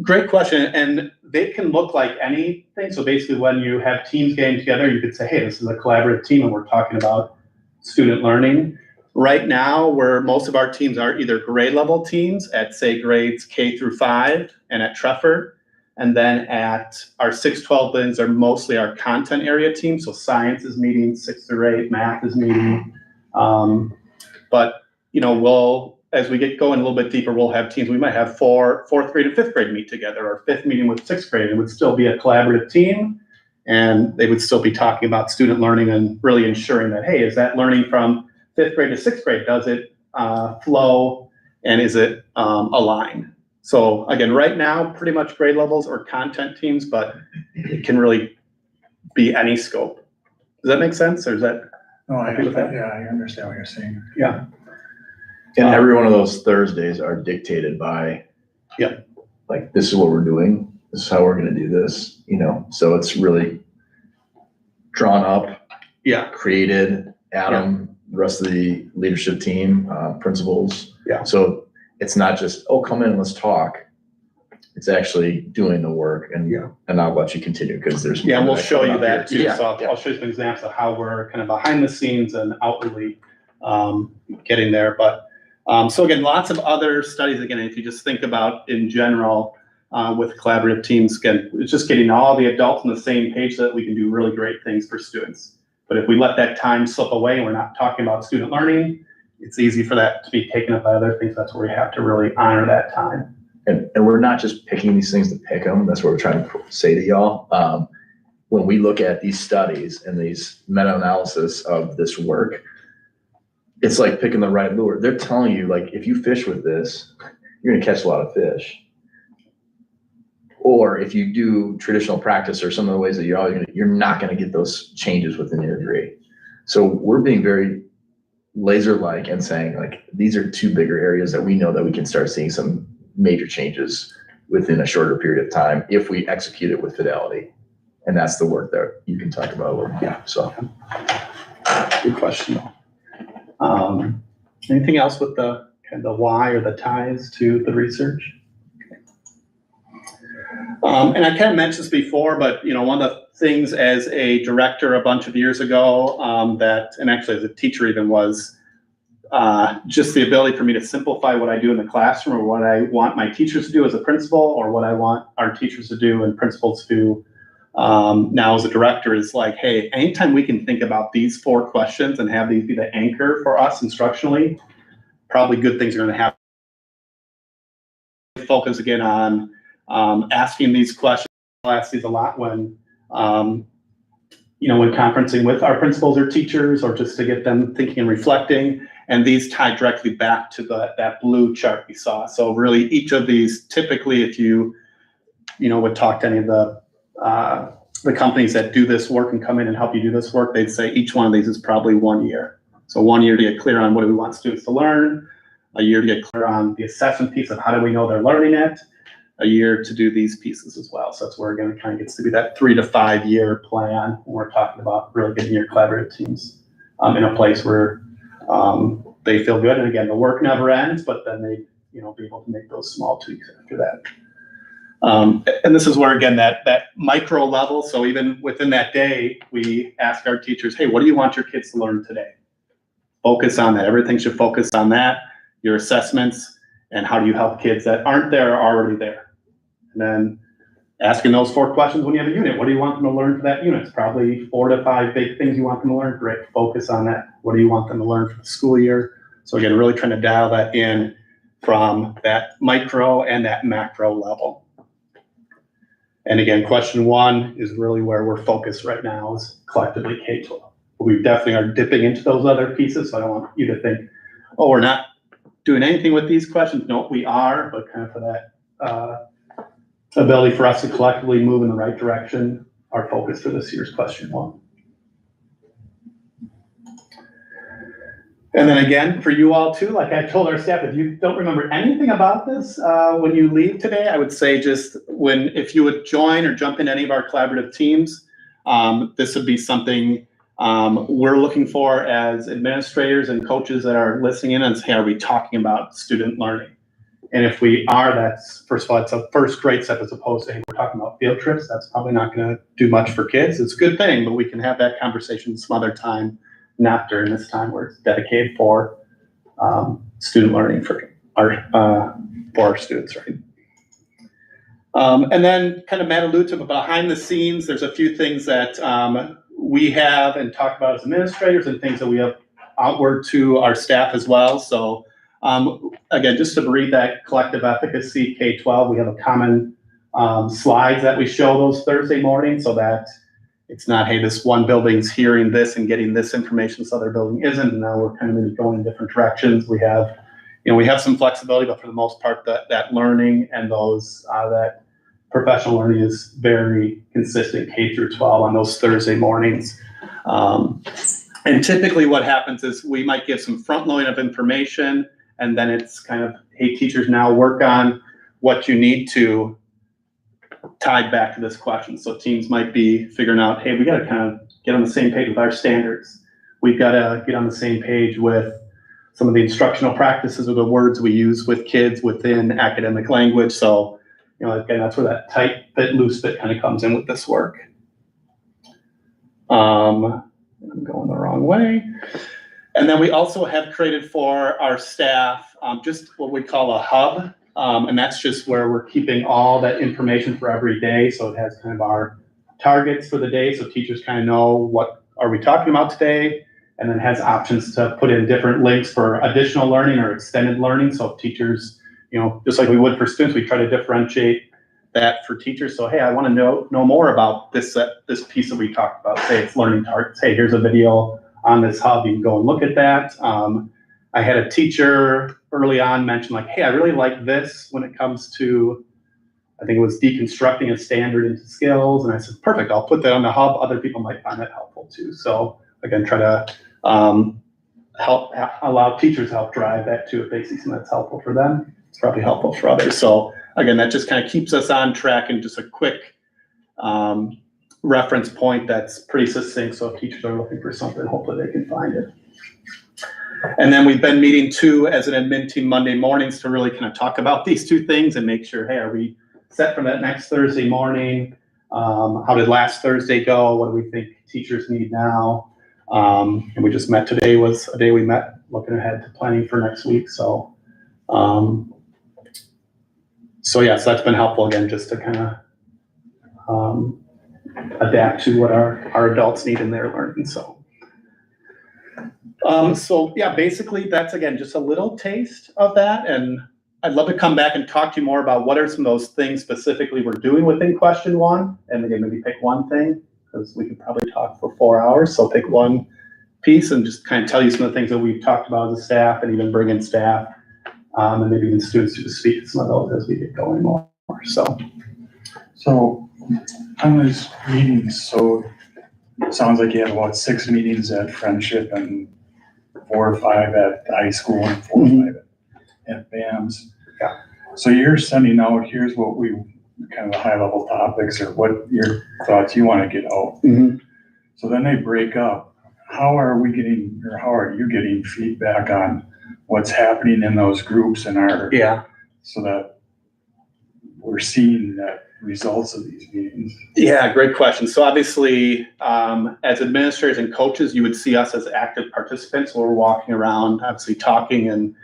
Great question. And they can look like anything. So basically when you have teams getting together, you could say, hey, this is a collaborative team and we're talking about student learning. Right now, where most of our teams are either grade level teams at, say, grades K through 5 and at Trefford. And then at our 6-12 buildings are mostly our content area teams. So science is meeting 6 through 8, math is meeting. But, you know, as we get going a little bit deeper, we'll have teams. We might have 4th grade and 5th grade meet together, or 5th meeting with 6th grade. It would still be a collaborative team, and they would still be talking about student learning and really ensuring that, hey, is that learning from 5th grade to 6th grade? Does it flow, and is it aligned? So again, right now, pretty much grade levels or content teams, but it can really be any scope. Does that make sense, or is that? No, Happy with that? yeah, I understand what you're saying. And every one of those Thursdays are dictated by. Yep. Like, this is what we're doing, this is how we're gonna do this, so it's really drawn up. Yeah. Created, Adam, the rest of the leadership team, principals. Yeah. So it's not just, oh, come in and let's talk. It's actually doing the work, and I'll let you continue, because there's. Yeah, more we'll that show coming you up here that too. Yeah, So I'll show you some examples of how we're kind of behind the scenes and outwardly getting there. But so again, lots of other studies. Again, if you just think about in general with collaborative teams, again, it's just getting all the adults on the same page so that we can do really great things for students. But if we let that time slip away and we're not talking about student learning, it's easy for that to be taken up by other things. That's where we have to really honor that time. And we're not just picking these things to pick them. That's what we're trying to say to y'all. When we look at these studies and these meta-analysis of this work, it's like picking the right lure. They're telling you, like, if you fish with this, you're gonna catch a lot of fish. Or if you do traditional practice or some of the ways that you're not gonna get those changes within your degree. So we're being very laser-like and saying, like, these are two bigger areas that we know that we can start seeing some major changes within a shorter period of time if we execute it with fidelity. And that's the work that you can talk about a little more. So. Good question. Anything else with the kind of the why or the ties to the research? And I kind of mentioned this before, but one of the things as a director a bunch of years ago and actually as a teacher even was just the ability for me to simplify what I do in the classroom, or what I want my teachers to do as a principal, or what I want our teachers to do and principals to do now as a director, is like, hey, anytime we can think about these 4 questions and have these be the anchor for us instructionally, probably good things are going to happen. Focus again on asking these questions. I'll ask these a lot when when conferencing with our principals or teachers, or just to get them thinking and reflecting. And these tie directly back to that blue chart we saw. So really each of these, typically, if you would talk to any of the companies that do this work and come in and help you do this work, they'd say each one of these is probably 1 year. So 1 year to get clear on what do we want students to learn, a year to get clear on the assessment piece of how do we know they're learning it, a year to do these pieces as well. So that's where, again, it kind of gets to be that 3 to 5 year plan when we're talking about really getting your collaborative teams in a place where they feel good. And again, the work never ends, but then they be able to make those small tweaks after that. And this is where, again, that micro level. So even within that day, we ask our teachers, hey, what do you want your kids to learn today? Focus on that. Everything should focus on that, your assessments, and how do you help kids that aren't there or already there? And then asking those 4 questions when you have a unit. What do you want them to learn for that unit? It's probably 4 to 5 big things you want them to learn. Great. Focus on that. What do you want them to learn for the school year? So again, really trying to dial that in from that micro and that macro level. And again, question 1 is really where we're focused right now, is collectively K-12. We definitely are dipping into those other pieces. So I don't want you to think, oh, we're not doing anything with these questions. No, we are, but kind of for that ability for us to collectively move in the right direction, our focus for this year's question 1. And then again, for you all too, like I told our staff, if you don't remember anything about this when you leave today, I would say just if you would join or jump in any of our collaborative teams, this would be something we're looking for as administrators and coaches that are listening in and say, are we talking about student learning? And if we are, that's, first of all, it's a first great step, as opposed to, hey, we're talking about field trips. That's probably not going to do much for kids. It's a good thing, but we can have that conversation some other time, not during this time where it's dedicated for student learning for our students, right? And then kind of Matt alluded to, but behind the scenes, there's a few things that we have and talk about as administrators, and things that we have outward to our staff as well. So again, just to read that collective efficacy K-12, we have a common slides that we show those Thursday mornings, so that it's not, hey, this one building's hearing this and getting this information, this other building isn't, and now we're kind of maybe going in different directions. We have, we have some flexibility, but for the most part, that learning and those that professional learning is very consistent K through 12 on those Thursday mornings. And And typically what happens is we might give some front loading of information, and then it's kind of, hey, teachers, now work on what you need to tie back to this question. So teams might be figuring out, hey, we got to kind of get on the same page with our standards. We've got to get on the same page with some of the instructional practices or the words we use with kids within academic language. So, again, that's where that tight fit, loose fit kind of comes in with this work. I'm going the wrong way. And then we also have created for our staff just what we call a hub. And that's just where we're keeping all that information for every day. So it has kind of our targets for the day. So teachers kind of know what are we talking about today, and then has options to put in different links for additional learning or extended learning. So if teachers, just like we would for students, we try to differentiate that for teachers. So, hey, I want to know more about this piece that we talked about. Say it's learning targets. Hey, here's a video on this hub. You can go and look at that. I had a teacher early on mention like, hey, I really like this when it comes to, I think it was deconstructing a standard into skills. And I said, perfect, I'll put that on the hub. Other people might find that helpful too. So again, try to allow teachers to help drive that too. If they see something that's helpful for them, it's probably helpful for others. So again, that just kind of keeps us on track, and just a quick reference point that's pretty succinct. So if teachers are looking for something, hopefully they can find it. And then we've been meeting too as an admin team Monday mornings to really kind of talk about these two things and make sure, hey, are we set for that next Thursday morning? How did last Thursday go? What do we think teachers need now? And we just met today, was a day we met looking ahead to planning for next week. So, so that's been helpful again, just to kind of adapt to what our adults need in their learning. So. Basically that's, again, just a little taste of that. And I'd love to come back and talk to you more about what are some of those things specifically we're doing within question one. And again, maybe pick one thing, because we could probably talk for 4 hours. So pick one piece and just kind of tell you some of the things that we've talked about as a staff, and even bring in staff and maybe even students to speak to some of those as we get going more. So on these meetings, so it sounds like you have about 6 meetings at Friendship and 4 or 5 at high school and 4 or 5 at BAMS. Yeah. So you're sending out, here's what we kind of the high level topics or what your thoughts you want to get out. Mm-hmm. So then they break up. How are we getting, or how are you getting feedback on what's happening in those groups and so that we're seeing that results of these meetings? Yeah, great question. So obviously, as administrators and coaches, you would see us as active participants. We're walking around, obviously talking and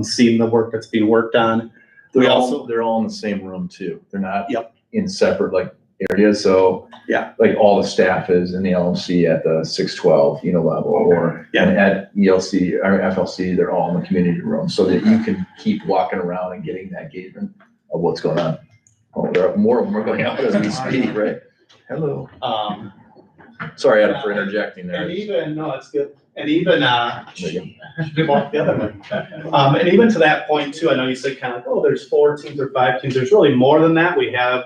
seeing the work that's being worked on. They're all in the same room too. They're not in separate areas. So like all the staff is in the LMC at the 612 level, or at ELC or FLC, they're all in the community room, so that you can keep walking around and getting that engagement of what's going on. Oh, there are more of them are going out as we speak, right? Hello. Sorry, Adam, for interjecting there. And even, no, it's good. And even, walk the other way. And even to that point too, I know you said kind of like, oh, there's 4 teams or 5 teams. There's really more than that. We have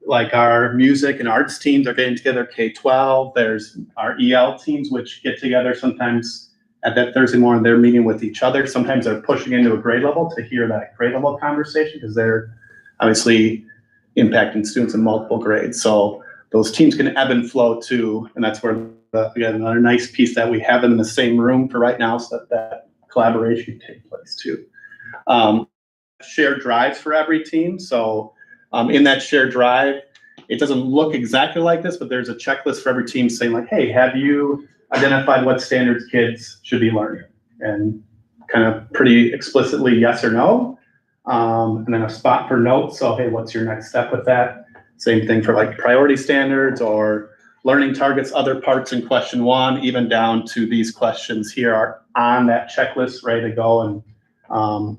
like our music and arts teams are getting together, K-12. There's our EL teams, which get together sometimes at that Thursday morning. They're meeting with each other. Sometimes they're pushing into a grade level to hear that grade level conversation, because they're obviously impacting students in multiple grades. So those teams can ebb and flow too. And that's where, again, another nice piece that we have them in the same room for right now, so that collaboration can take place too. Shared drives for every team. So in that shared drive, it doesn't look exactly like this, but there's a checklist for every team saying like, hey, have you identified what standards kids should be learning? And kind of pretty explicitly yes or no. And then a spot for notes. So, hey, what's your next step with that? Same thing for like priority standards or learning targets, other parts in question one, even down to these questions here are on that checklist, ready to go. And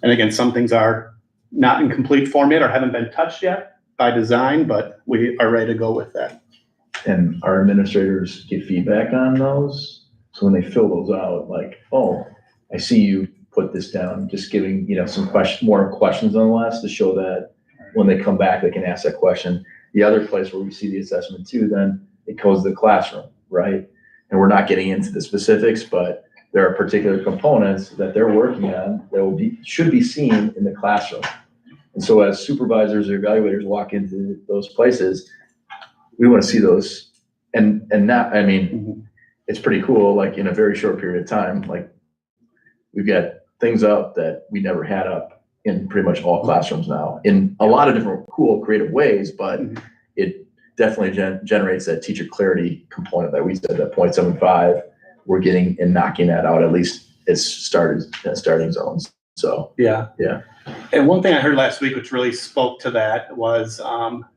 again, some things are not in complete form yet or haven't been touched yet by design, but we are ready to go with that. And our administrators get feedback on those. So when they fill those out, like, oh, I see you put this down, just giving, some more questions on the list to show that when they come back, they can ask that question. The other place where we see the assessment too, then it goes to the classroom, right? and we're not getting into the specifics, but there are particular components that they're working on that should be seen in the classroom. And so as supervisors or evaluators walk into those places, we want to see those and not, I mean, it's pretty cool, like in a very short period of time, like we've got things up that we never had up in pretty much all classrooms now in a lot of different cool, creative ways, but it definitely generates that teacher clarity component that we said that 0.75, we're getting and knocking that out at least as starting zones. So, Yeah. And one thing I heard last week, which really spoke to that, was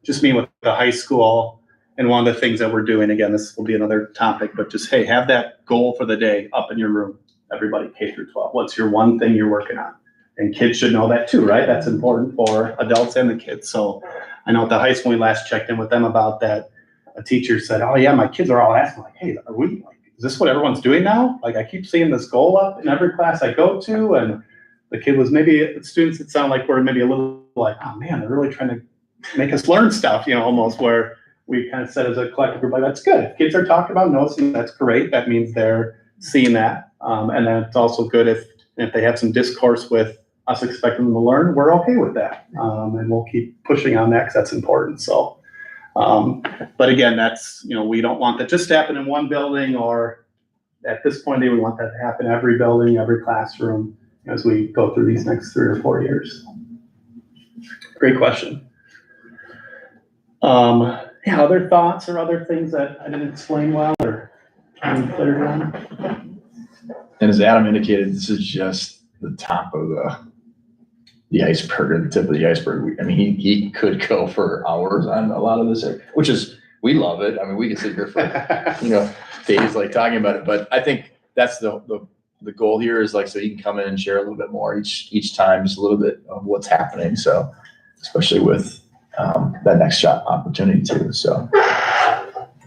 just meeting with the high school. And one of the things that we're doing, again, this will be another topic, but just, hey, have that goal for the day up in your room. Everybody K through 12. What's your one thing you're working on? And kids should know that too, right? That's important for adults and the kids. So I know at the high school, we last checked in with them about that. A teacher said, oh yeah, my kids are all asking, like, hey, are we, like, is this what everyone's doing now? Like, I keep seeing this goal up in every class I go to. And the kid was maybe, students, it sounded like we're maybe a little like, oh man, they're really trying to make us learn stuff, almost where we kind of said as a collective group, like, that's good. If kids are talking about noticing, that's great. That means they're seeing that. And then it's also good if they have some discourse with us expecting them to learn, we're okay with that. And we'll keep pushing on that because that's important. So, but again, that's, we don't want that just to happen in one building, or at this point, we want that to happen every building, every classroom as we go through these next 3 or 4 years. Great question. Yeah, other thoughts or other things that I didn't explain well or cleared on? And as Adam indicated, this is just the top of the iceberg, or the tip of the iceberg. I mean, he could go for hours on a lot of this, which is, we love it. I mean, we could sit here for, days like talking about it, but I think that's the goal here is like, so you can come in and share a little bit more each time, just a little bit of what's happening. So especially with that next shot opportunity too. So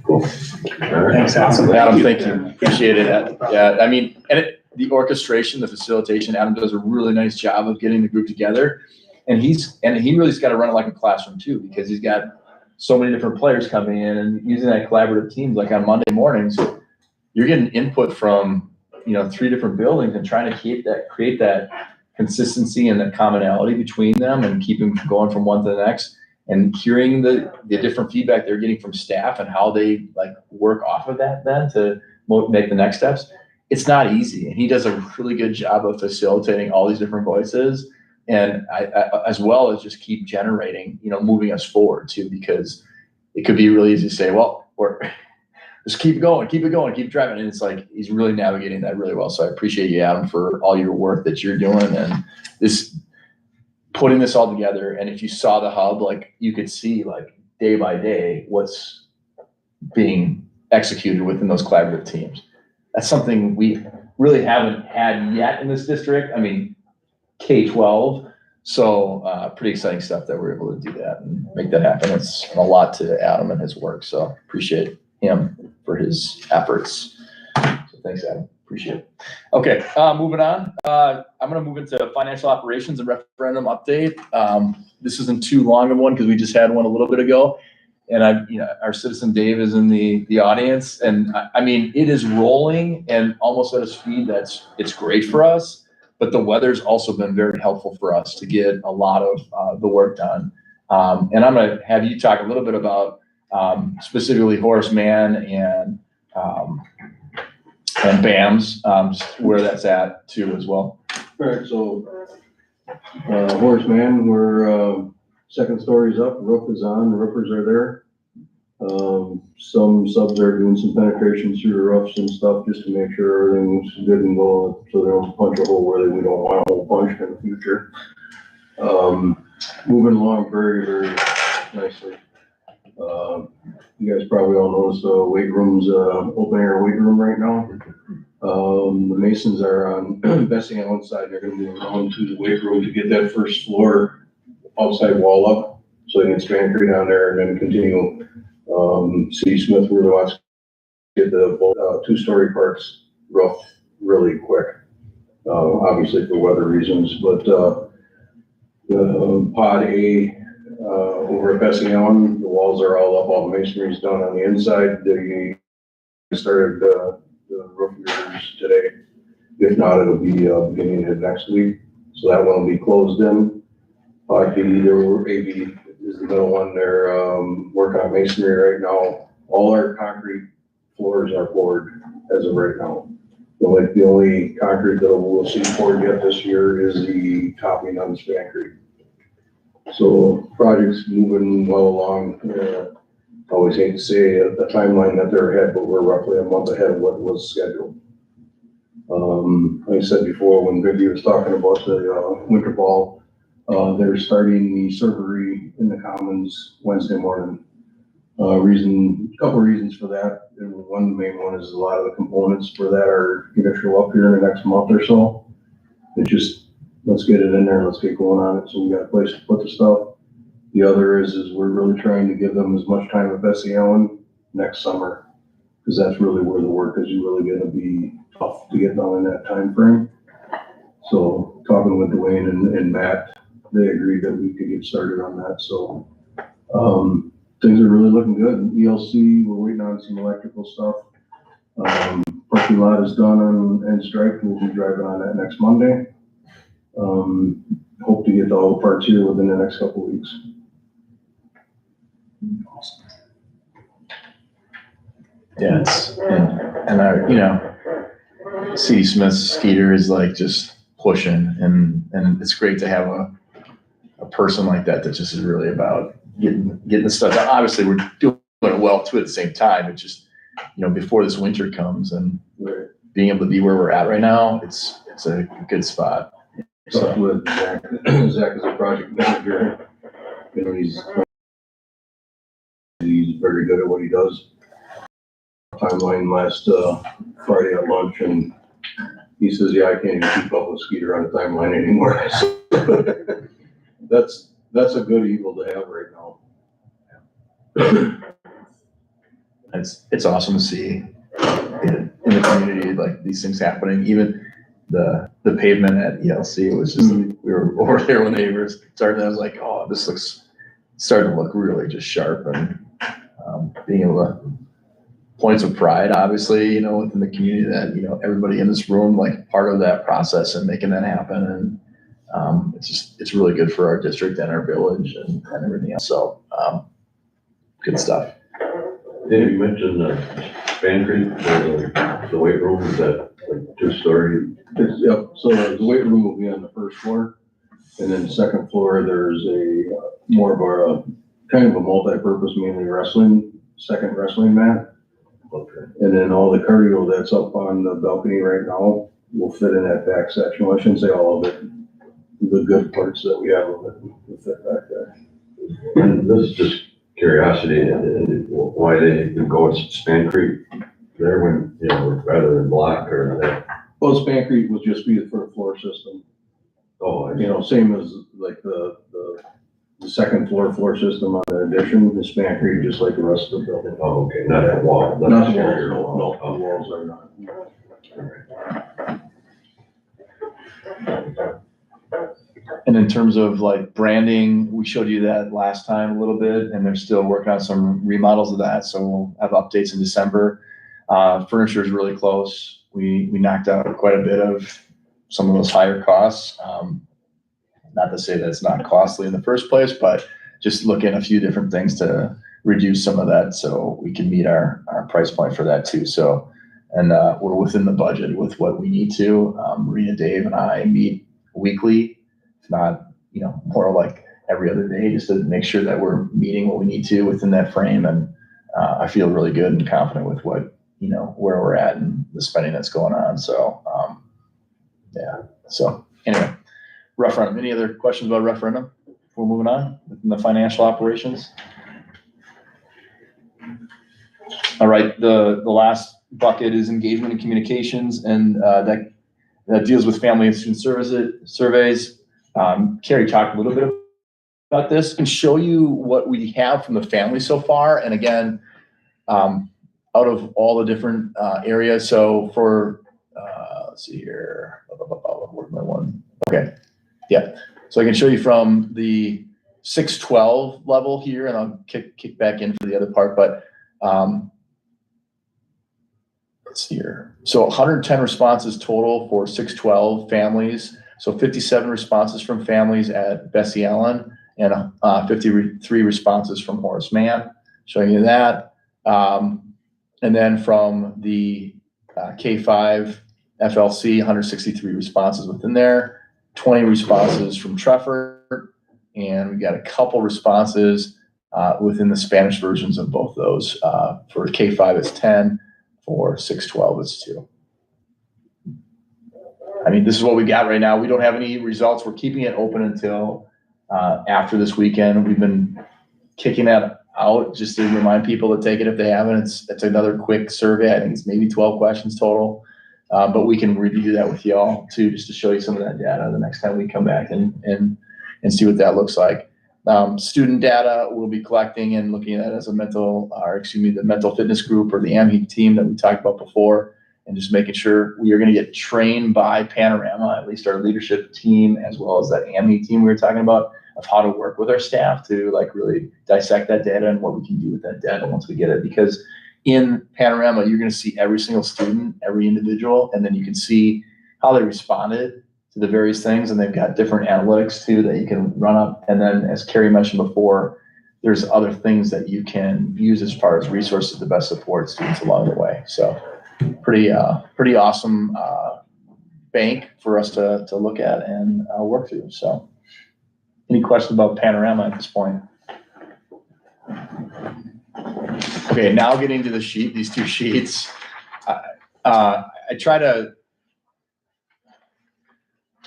cool. Thanks, Adam. Adam, thank you. Appreciate it. Yeah, I mean, and the orchestration, the facilitation, Adam does a really nice job of getting the group together. And he really's got to run it like a classroom too, because he's got so many different players coming in and using that collaborative teams. Like on Monday mornings, you're getting input from 3 different buildings and trying to create that consistency and that commonality between them and keep them going from one to the next, and hearing the different feedback they're getting from staff and how they like work off of that then to make the next steps. It's not easy. And he does a really good job of facilitating all these different voices, and I as well as just keep generating, moving us forward too, because it could be really easy to say, well, just keep it going, keep driving. And it's like, he's really navigating that really well. So I appreciate you, Adam, for all your work that you're doing and putting this all together. And if you saw the hub, like you could see like day by day, what's being executed within those collaborative teams. That's something we really haven't had yet in this district. I mean, K-12. So pretty exciting stuff that we're able to do that and make that happen. It's a lot to Adam and his work. So appreciate him for his efforts. So thanks, Adam. Appreciate it. Okay, moving on. I'm going to move into financial operations and referendum update. This isn't too long of one because we just had one a little bit ago. And our citizen Dave is in the audience, and I mean, it is rolling and almost at a speed it's great for us. But the weather's also been very helpful for us to get a lot of the work done. And I'm going to have you talk a little bit about specifically Horace Mann and BAMS, just where that's at too as well. All right, so Horace Mann, we're second story's up, roof is on, the roofers are there. Some subs are doing some penetration through the roofs and stuff just to make sure everything's good and well, so they don't punch a hole where we don't want a hole punched in the future. Moving along very, very nicely. You guys probably all noticed the weight room's open air weight room right now. The masons are on investing on one side. They're going to be going to the weight room to get that first floor outside wall up, so they can expand straight down there and then continue. C. Smith really wants to get the 2-story parts rough really quick, obviously for weather reasons. But the pod A over at Bessie Ellen, the walls are all up, all the masonry's done on the inside. The started, the roof years today. If not, it'll be, beginning of next week, so that one will be closed in. AB, AB is the middle one, they're, working on masonry right now. All our concrete floors are poured as of right now. The only concrete that we'll see poured yet this year is the topping on Span Creek. So project's moving well along. Always hate to say a timeline that they're ahead, but we're roughly a month ahead of what was scheduled. Like I said before, when Vicky was talking about the winter ball, they're starting the servery in the Commons Wednesday morning. Couple reasons for that. And one main one is a lot of the components for that are gonna show up here in the next month or so. It just, let's get it in there, let's get going on it, so we got a place to put the stuff. The other is we're really trying to give them as much time at Bessie Allen next summer, because that's really where the work is really gonna be tough to get done in that time frame. So talking with Dwayne and Matt, they agreed that we could get started on that, so, things are really looking good. ELC, we're waiting on some electrical stuff. Parking lot is done and striped, we'll be driving on that next Monday. Hope to get all the parts here within the next couple of weeks. Yeah, and I, C. Smith Skeeter is like just pushing, and it's great to have a person like that just is really about getting the stuff done. Obviously, we're doing it well too at the same time. It's just, before this winter comes and being able to be where we're at right now, it's a good spot. Talked with Zach. Zach is a project manager. He's very good at what he does. Timeline last Friday at lunch, and he says, "Yeah, I can't even keep up with Skeeter on the timeline anymore." That's a good evil to have right now. It's awesome to see in the community, like these things happening. Even the pavement at ELC was just, we were over there when they were starting. I was like, oh, this looks starting to look really just sharp, and being able to points of pride, obviously, within the community that, everybody in this room, like part of that process and making that happen. And it's really good for our district and our village and everything else. So, good stuff. Dave, you mentioned Span Creek, the weight room, is that like 2-story? Yep, so the weight room will be on the first floor, and then the second floor, there's a more of a kind of a multi-purpose, mainly second wrestling mat. Okay. And then all the cardio that's up on the balcony right now will fit in that back section. Well, I shouldn't say all of it. The good parts that we have of it will fit back there. And this is just curiosity, why they would go with Span Creek there when, rather than block or that? Well, Span Creek will just be for the floor system. Oh, Same as like the second floor system on the addition, the Span Creek, just like the rest of the building. Oh, okay, not that wall. Not the walls, no, the walls are not. And in terms of like branding, we showed you that last time a little bit, and they're still working on some remodels of that. So we'll have updates in December. Furniture is really close. We knocked out quite a bit of some of those higher costs. Not to say that it's not costly in the first place, but just looking at a few different things to reduce some of that so we can meet our price point for that too. So, and we're within the budget with what we need to. Maria, Dave, and I meet weekly, if not, more like every other day, just to make sure that we're meeting what we need to within that frame. And I feel really good and confident with what, where we're at and the spending that's going on. So, yeah. So anyway, referendum. Any other questions about referendum before moving on within the financial operations? All right. The last bucket is engagement and communications, and that deals with family and student surveys. Carrie talked a little bit about this and show you what we have from the family so far. And again, out of all the different areas. So for, let's see here, where's my one? Okay. Yeah. So I can show you from the 612 level here, and I'll kick back in for the other part. But let's see here. So 110 responses total for 612 families. So 57 responses from families at Bessie Allen and 53 responses from Horace Mann, showing you that. And then from the K5 FLC, 163 responses within there, 20 responses from Trefford, and we got a couple responses within the Spanish versions of both those. For K5, it's 10. For 612, it's 2. I mean, this is what we got right now. We don't have any results. We're keeping it open until after this weekend. We've been kicking that out just to remind people to take it if they haven't. It's another quick survey. I think it's maybe 12 questions total. But we can review that with y'all too, just to show you some of that data the next time we come back and see what that looks like. Student data we'll be collecting and looking at as a the mental fitness group or the AMHE team that we talked about before, and just making sure we are going to get trained by Panorama, at least our leadership team, as well as that AMHE team we were talking about, of how to work with our staff to like really dissect that data and what we can do with that data once we get it. Because in Panorama, you're going to see every single student, every individual, and then you can see how they responded to the various things, and they've got different analytics too that you can run up. And then, as Carrie mentioned before, there's other things that you can use as far as resources to best support students along the way. So pretty awesome bank for us to look at and work through. So any questions about Panorama at this point? Okay, now getting to the sheet, these two sheets. I try to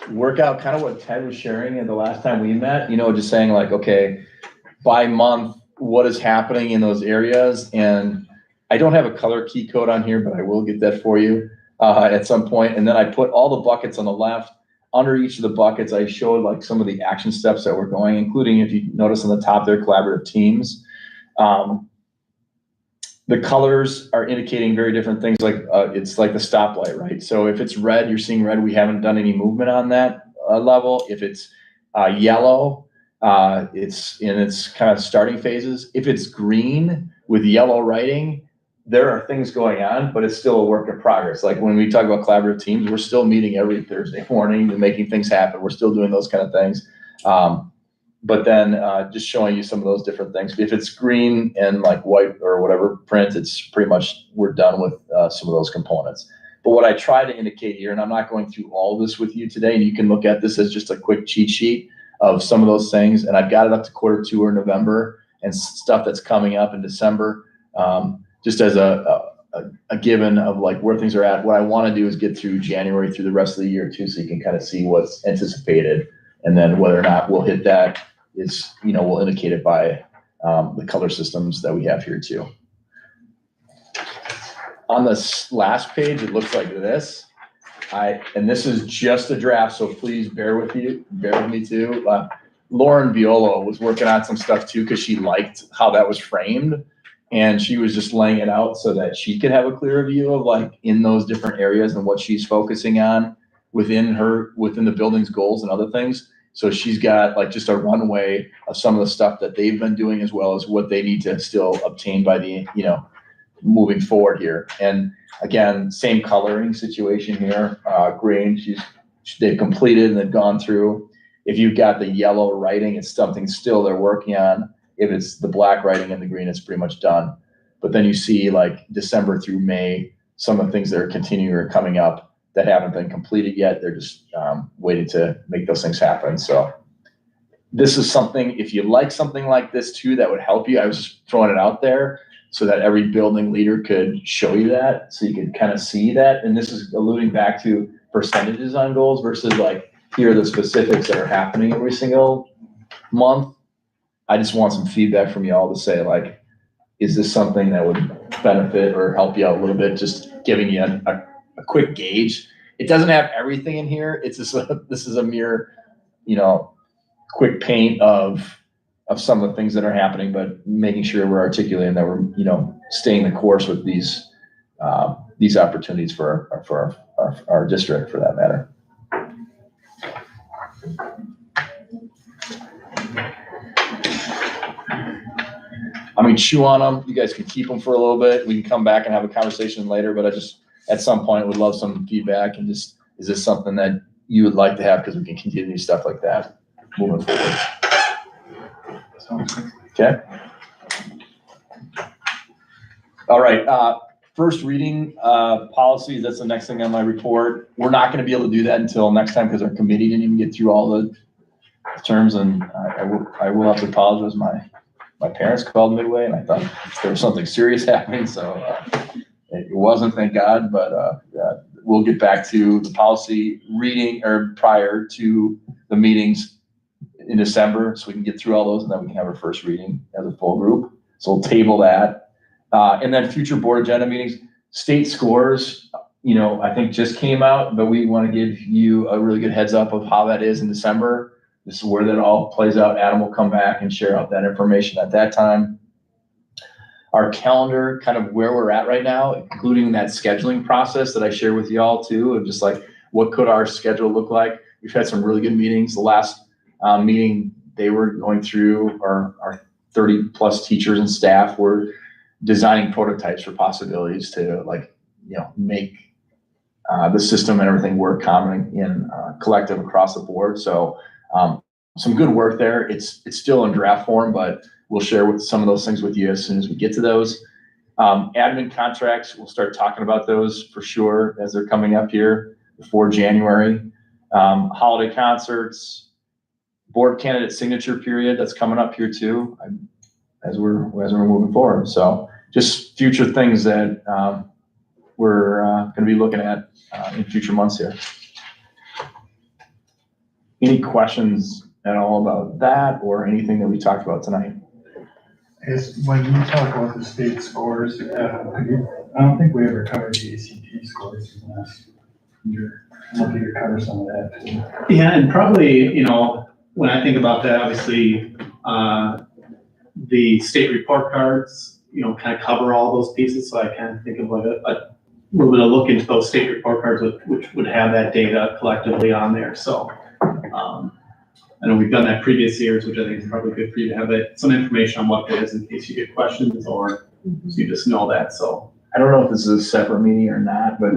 work out kind of what Ted was sharing at the last time we met, just saying like, okay, by month, what is happening in those areas? And I don't have a color key code on here, but I will get that for you at some point. And then I put all the buckets on the left. Under each of the buckets, I showed like some of the action steps that we're going, including, if you notice on the top there, collaborative teams. The colors are indicating very different things, like it's like the stoplight, right? So if it's red, you're seeing red, we haven't done any movement on that level. If it's yellow, it's in its kind of starting phases. If it's green with yellow writing, there are things going on, but it's still a work in progress. Like when we talk about collaborative teams, we're still meeting every Thursday morning and making things happen. We're still doing those kind of things. But then just showing you some of those different things. If it's green and like white or whatever print, it's pretty much, we're done with some of those components. But what I try to indicate here, and I'm not going through all this with you today, and you can look at this as just a quick cheat sheet of some of those things. And I've got it up to Q2 or November and stuff that's coming up in December, just as a given of like where things are at. What I want to do is get through January through the rest of the year too, so you can kind of see what's anticipated. And then whether or not we'll hit that is, we'll indicate it by the color systems that we have here too. On this last page, it looks like this. And this is just a draft, so please bear with me too. Lauren Viola was working on some stuff too, because she liked how that was framed. And she was just laying it out so that she could have a clearer view of like in those different areas and what she's focusing on within the building's goals and other things. So she's got like just a runway of some of the stuff that they've been doing, as well as what they need to still obtain by the, moving forward here. And again, same coloring situation here, green, they've completed and they've gone through. If you've got the yellow writing, it's something still they're working on. If it's the black writing and the green, it's pretty much done. But then you see like December through May, some of the things that are continuing or coming up that haven't been completed yet. They're just waiting to make those things happen. So this is something, if you like something like this too, that would help you. I was just throwing it out there so that every building leader could show you that, so you could kind of see that. And this is alluding back to percentages on goals versus like, here are the specifics that are happening every single month. I just want some feedback from y'all to say like, is this something that would benefit or help you out a little bit? Just giving you a quick gauge. It doesn't have everything in here. It's just this is a mere, quick paint of some of the things that are happening, but making sure we're articulating that we're, staying the course with these opportunities for our district, for that matter. I mean, chew on them. You guys can keep them for a little bit. We can come back and have a conversation later, but I just at some point would love some feedback and just, is this something that you would like to have? Because we can continue stuff like that moving forward. Okay. All right, first reading, policies, that's the next thing on my report. We're not gonna be able to do that until next time because our committee didn't even get through all the terms, and I will have to apologize. My parents called midway and I thought there was something serious happening, so it wasn't, thank God, but we'll get back to the policy reading or prior to the meetings in December, so we can get through all those and then we can have our first reading as a full group. So we'll table that. And then future board agenda meetings, state scores, I think just came out, but we want to give you a really good heads up of how that is in December. This is where that all plays out. Adam will come back and share out that information at that time. Our calendar, kind of where we're at right now, including that scheduling process that I share with y'all too, of just like, what could our schedule look like? We've had some really good meetings. The last meeting they were going through, our 30 plus teachers and staff were designing prototypes for possibilities to make the system and everything work common in collective across the board. So some good work there. It's still in draft form, but we'll share with some of those things with you as soon as we get to those. Admin contracts, we'll start talking about those for sure as they're coming up here before January. Holiday concerts, board candidate signature period, that's coming up here too, as we're moving forward. So just future things that we're going to be looking at in future months here. Any questions at all about that or anything that we talked about tonight? When you talk about the state scores, I don't think we ever covered the ACT scores last year. I'd love to cover some of that too. Yeah, and probably, when I think about that, obviously, the state report cards, kind of cover all those pieces. So I kind of think of like a little bit of look into those state report cards, which would have that data collectively on there. So I know we've done that previous years, which I think is probably good for you to have some information on what that is in case you get questions or you just know that. So I don't know if this is a separate meeting or not, but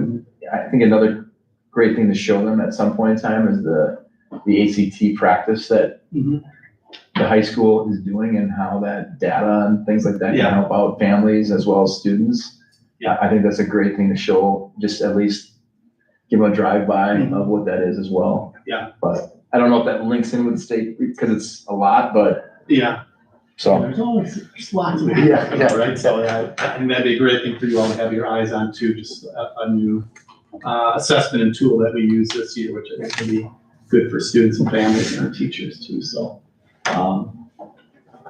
I think another great thing to show them at some point in time is the ACT practice that the high school is doing and how that data and things like that can help out families as well as students. Yeah, I think that's a great thing to show, just at least give them a drive-by of what that is as well. Yeah. But I don't know if that links in with the state because it's a lot, but so there's lots of it, right? So I think that'd be a great thing for you all to have your eyes on too, just a new assessment and tool that we use this year, which I think can be good for students and families and our teachers too. So,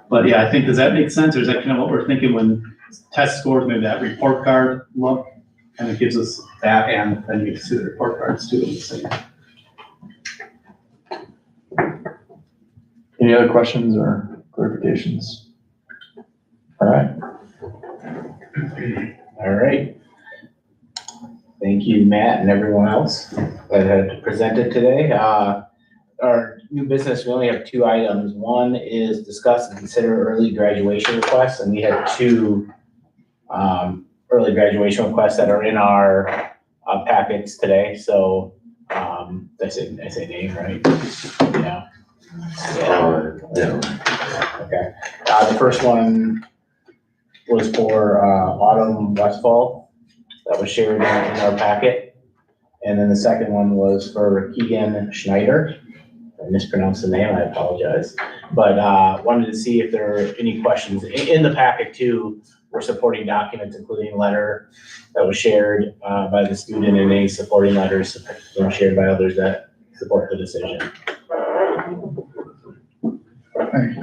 but yeah, I think, does that make sense? Or is that kind of what we're thinking when test scores, maybe that report card look, and it gives us that, and then you can see the report cards too in the same. Any other questions or clarifications? All right. All right. Thank you, Matt, and everyone else that had presented today. Our new business, we only have 2 items. One is discuss and consider early graduation requests, and we had 2 early graduation requests that are in our packets today. So I say name, right? Yeah. Okay. The first one was for Autumn Westfall that was shared in our packet. And then the second one was for Keegan Schneider. I mispronounced the name, I apologize. But wanted to see if there are any questions. In the packet too, were supporting documents, including a letter that was shared by the student and any supporting letters shared by others that support the decision.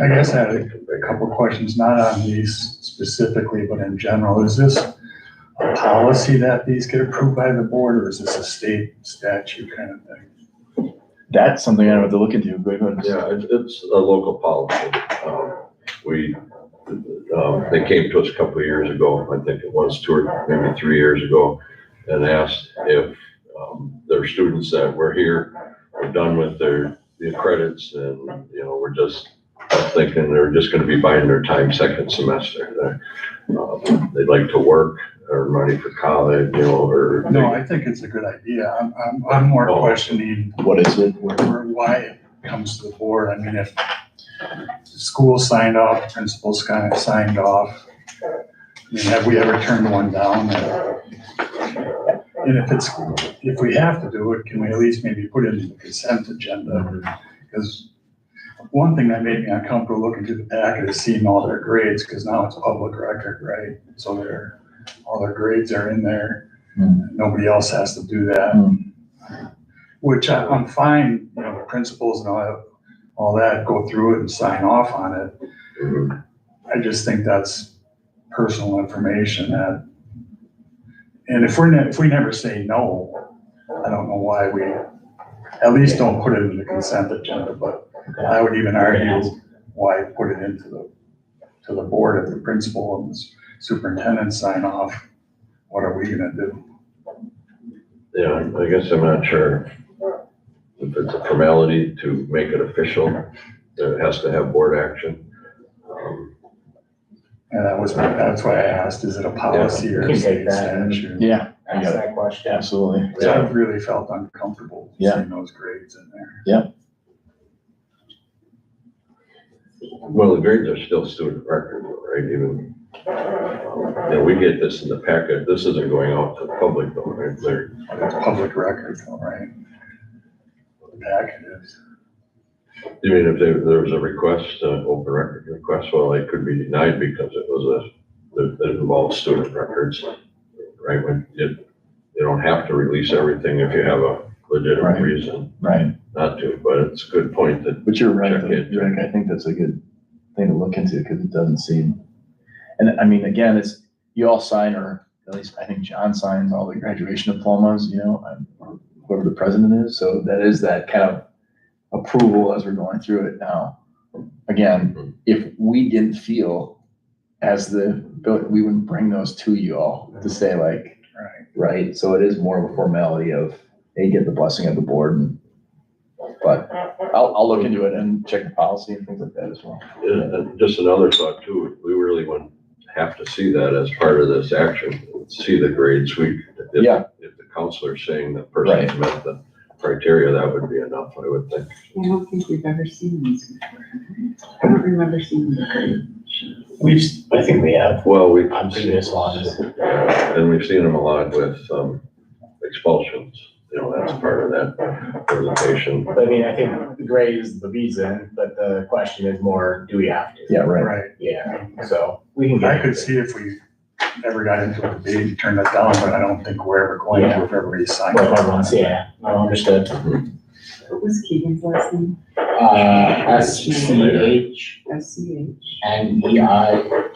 I guess I had a couple of questions, not on these specifically, but in general. Is this a policy that these get approved by the board, or is this a state statute kind of thing? That's something I have to look into. Go ahead. Yeah, it's a local policy. They came to us a couple of years ago, I think it was 2 or maybe 3 years ago, and asked if their students that were here are done with the credits, and we're just thinking they're just going to be buying their time second semester. They'd like to work or money for college, you know, or. No, I think it's a good idea. I'm more questioning What is it? why it comes to the board. I mean, if the school signed off, principals kind of signed off, I mean, have we ever turned one down? And if we have to do it, can we at least maybe put it in the consent agenda? Because one thing that made me uncomfortable looking through the packet is seeing all their grades, because now it's public record, right? So all their grades are in there. Nobody else has to do that. Which I'm fine, you know, the principals and all that, go through it and sign off on it. I just think that's personal information that, and if we never say no, I don't know why we at least don't put it in the consent agenda, but I would even argue why put it into the board if the principal and the superintendent sign off. What are we gonna do? Yeah, I guess I'm not sure if it's a formality to make it official, that it has to have board action. And that's why I asked, is it a policy or You a can take state that and- statute? Yeah, Ask that question. absolutely. Because I've really felt uncomfortable seeing those grades in there. Well, the grades are still student record, right? Even, you know, we get this in the packet. This isn't going out to the public though, right? It's public record, all right? The packet is. You mean if there was a request, open record request, well, it could be denied because it involves student records, right? When you don't have to release everything if you have a legitimate reason Right. not to, but it's a good point that. But you're right, Check though. it. You're right. I think that's a good thing to look into, because it doesn't seem, and I mean, again, you all sign, or at least I think John signs all the graduation diplomas, you know, or whoever the president is. So that is that kind of approval as we're going through it now. Again, if we didn't feel we wouldn't bring those to you all to say like, right? So it is more of a formality of, hey, get the blessing of the board. But I'll look into it and check the policy and things like that as well. Yeah, and just another thought too, we really wouldn't have to see that as part of this action, see the grades. If the counselor's saying the person's met the criteria, that would be enough, I would think. I don't think we've ever seen these before. I don't remember seeing them. I think we have. Well, On previous ones. And we've seen them a lot with expulsions, you know, that's part of that presentation. But I mean, I think the grade is the reason, but the question is more, do we have to? Yeah, right. Right. Yeah, so we can get. I could see if we ever got into a debate and turned that down, but I don't think we're ever going to if everybody signed Well, off. everyone's, yeah, I understood. What was Keegan's last name? SCH SCH. and EIDER.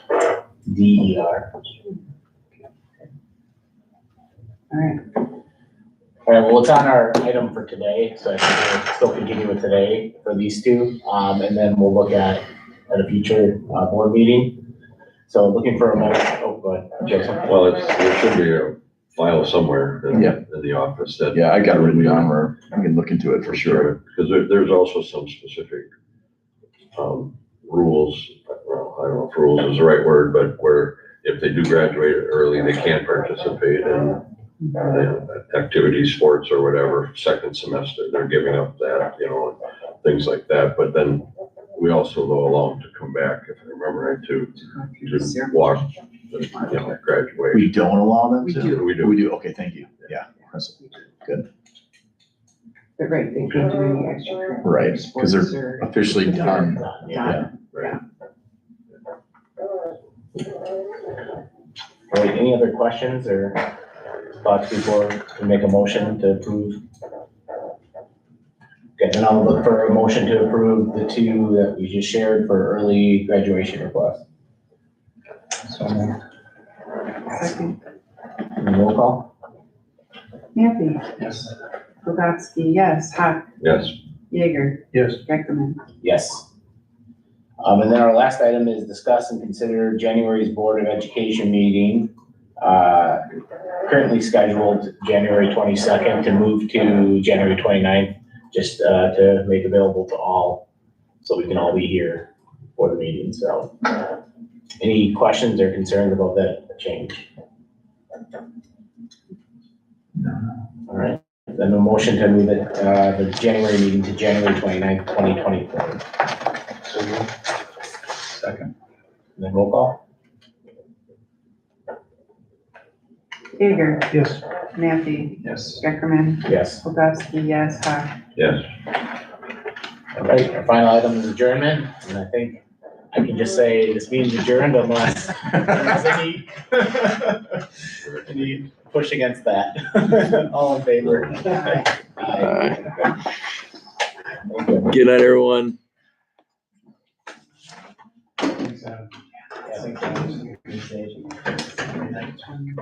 All right. All right, well, it's on our item for today, so I think we'll still continue with today for these two. And then we'll look at a future board meeting. So looking for a motion, go ahead, Jason. Well, there should be a file somewhere in the office that. Yeah, I got it written down where I can look into it for sure. Because there's also some specific rules, well, I don't know if rules is the right word, but where if they do graduate early, they can't participate in activities, sports or whatever, second semester, they're giving up that, you know, things like that. But then we also though allow them to come back, if I remember right, to walk, you know, graduation. We don't allow them We to? do. We do. We do, okay, thank you. Yeah, that's good. But right, they can do any extra. Right, because they're sports or- officially done. Yeah. Right. All right, any other questions or thoughts before we make a motion to approve? Okay, then I'll look for a motion to approve the two that we just shared for early graduation requests. Second. Roll call? Matthew, Yes. Kowalski, yes. Huck, Yes, Jaeger, Yes. Beckerman. Yes. And then our last item is discuss and consider January's Board of Education meeting, currently scheduled January 22nd to move to January 29th, just to make available to all, so we can all be here for the meeting. So any questions or concerns about that change? All right, then a motion to move it, the January meeting to January 29th, 2024. Second. Then roll call? Hager, Yes. Mathew, Yes. Beckerman, Yes. Polkowski, yes, Hawk. Yes. All right, our final item is adjournment, and I think I can just say this meeting's adjourned unless there's any push against that. All in favor? Aye. Good night, everyone. Yeah, I think that was a good stage.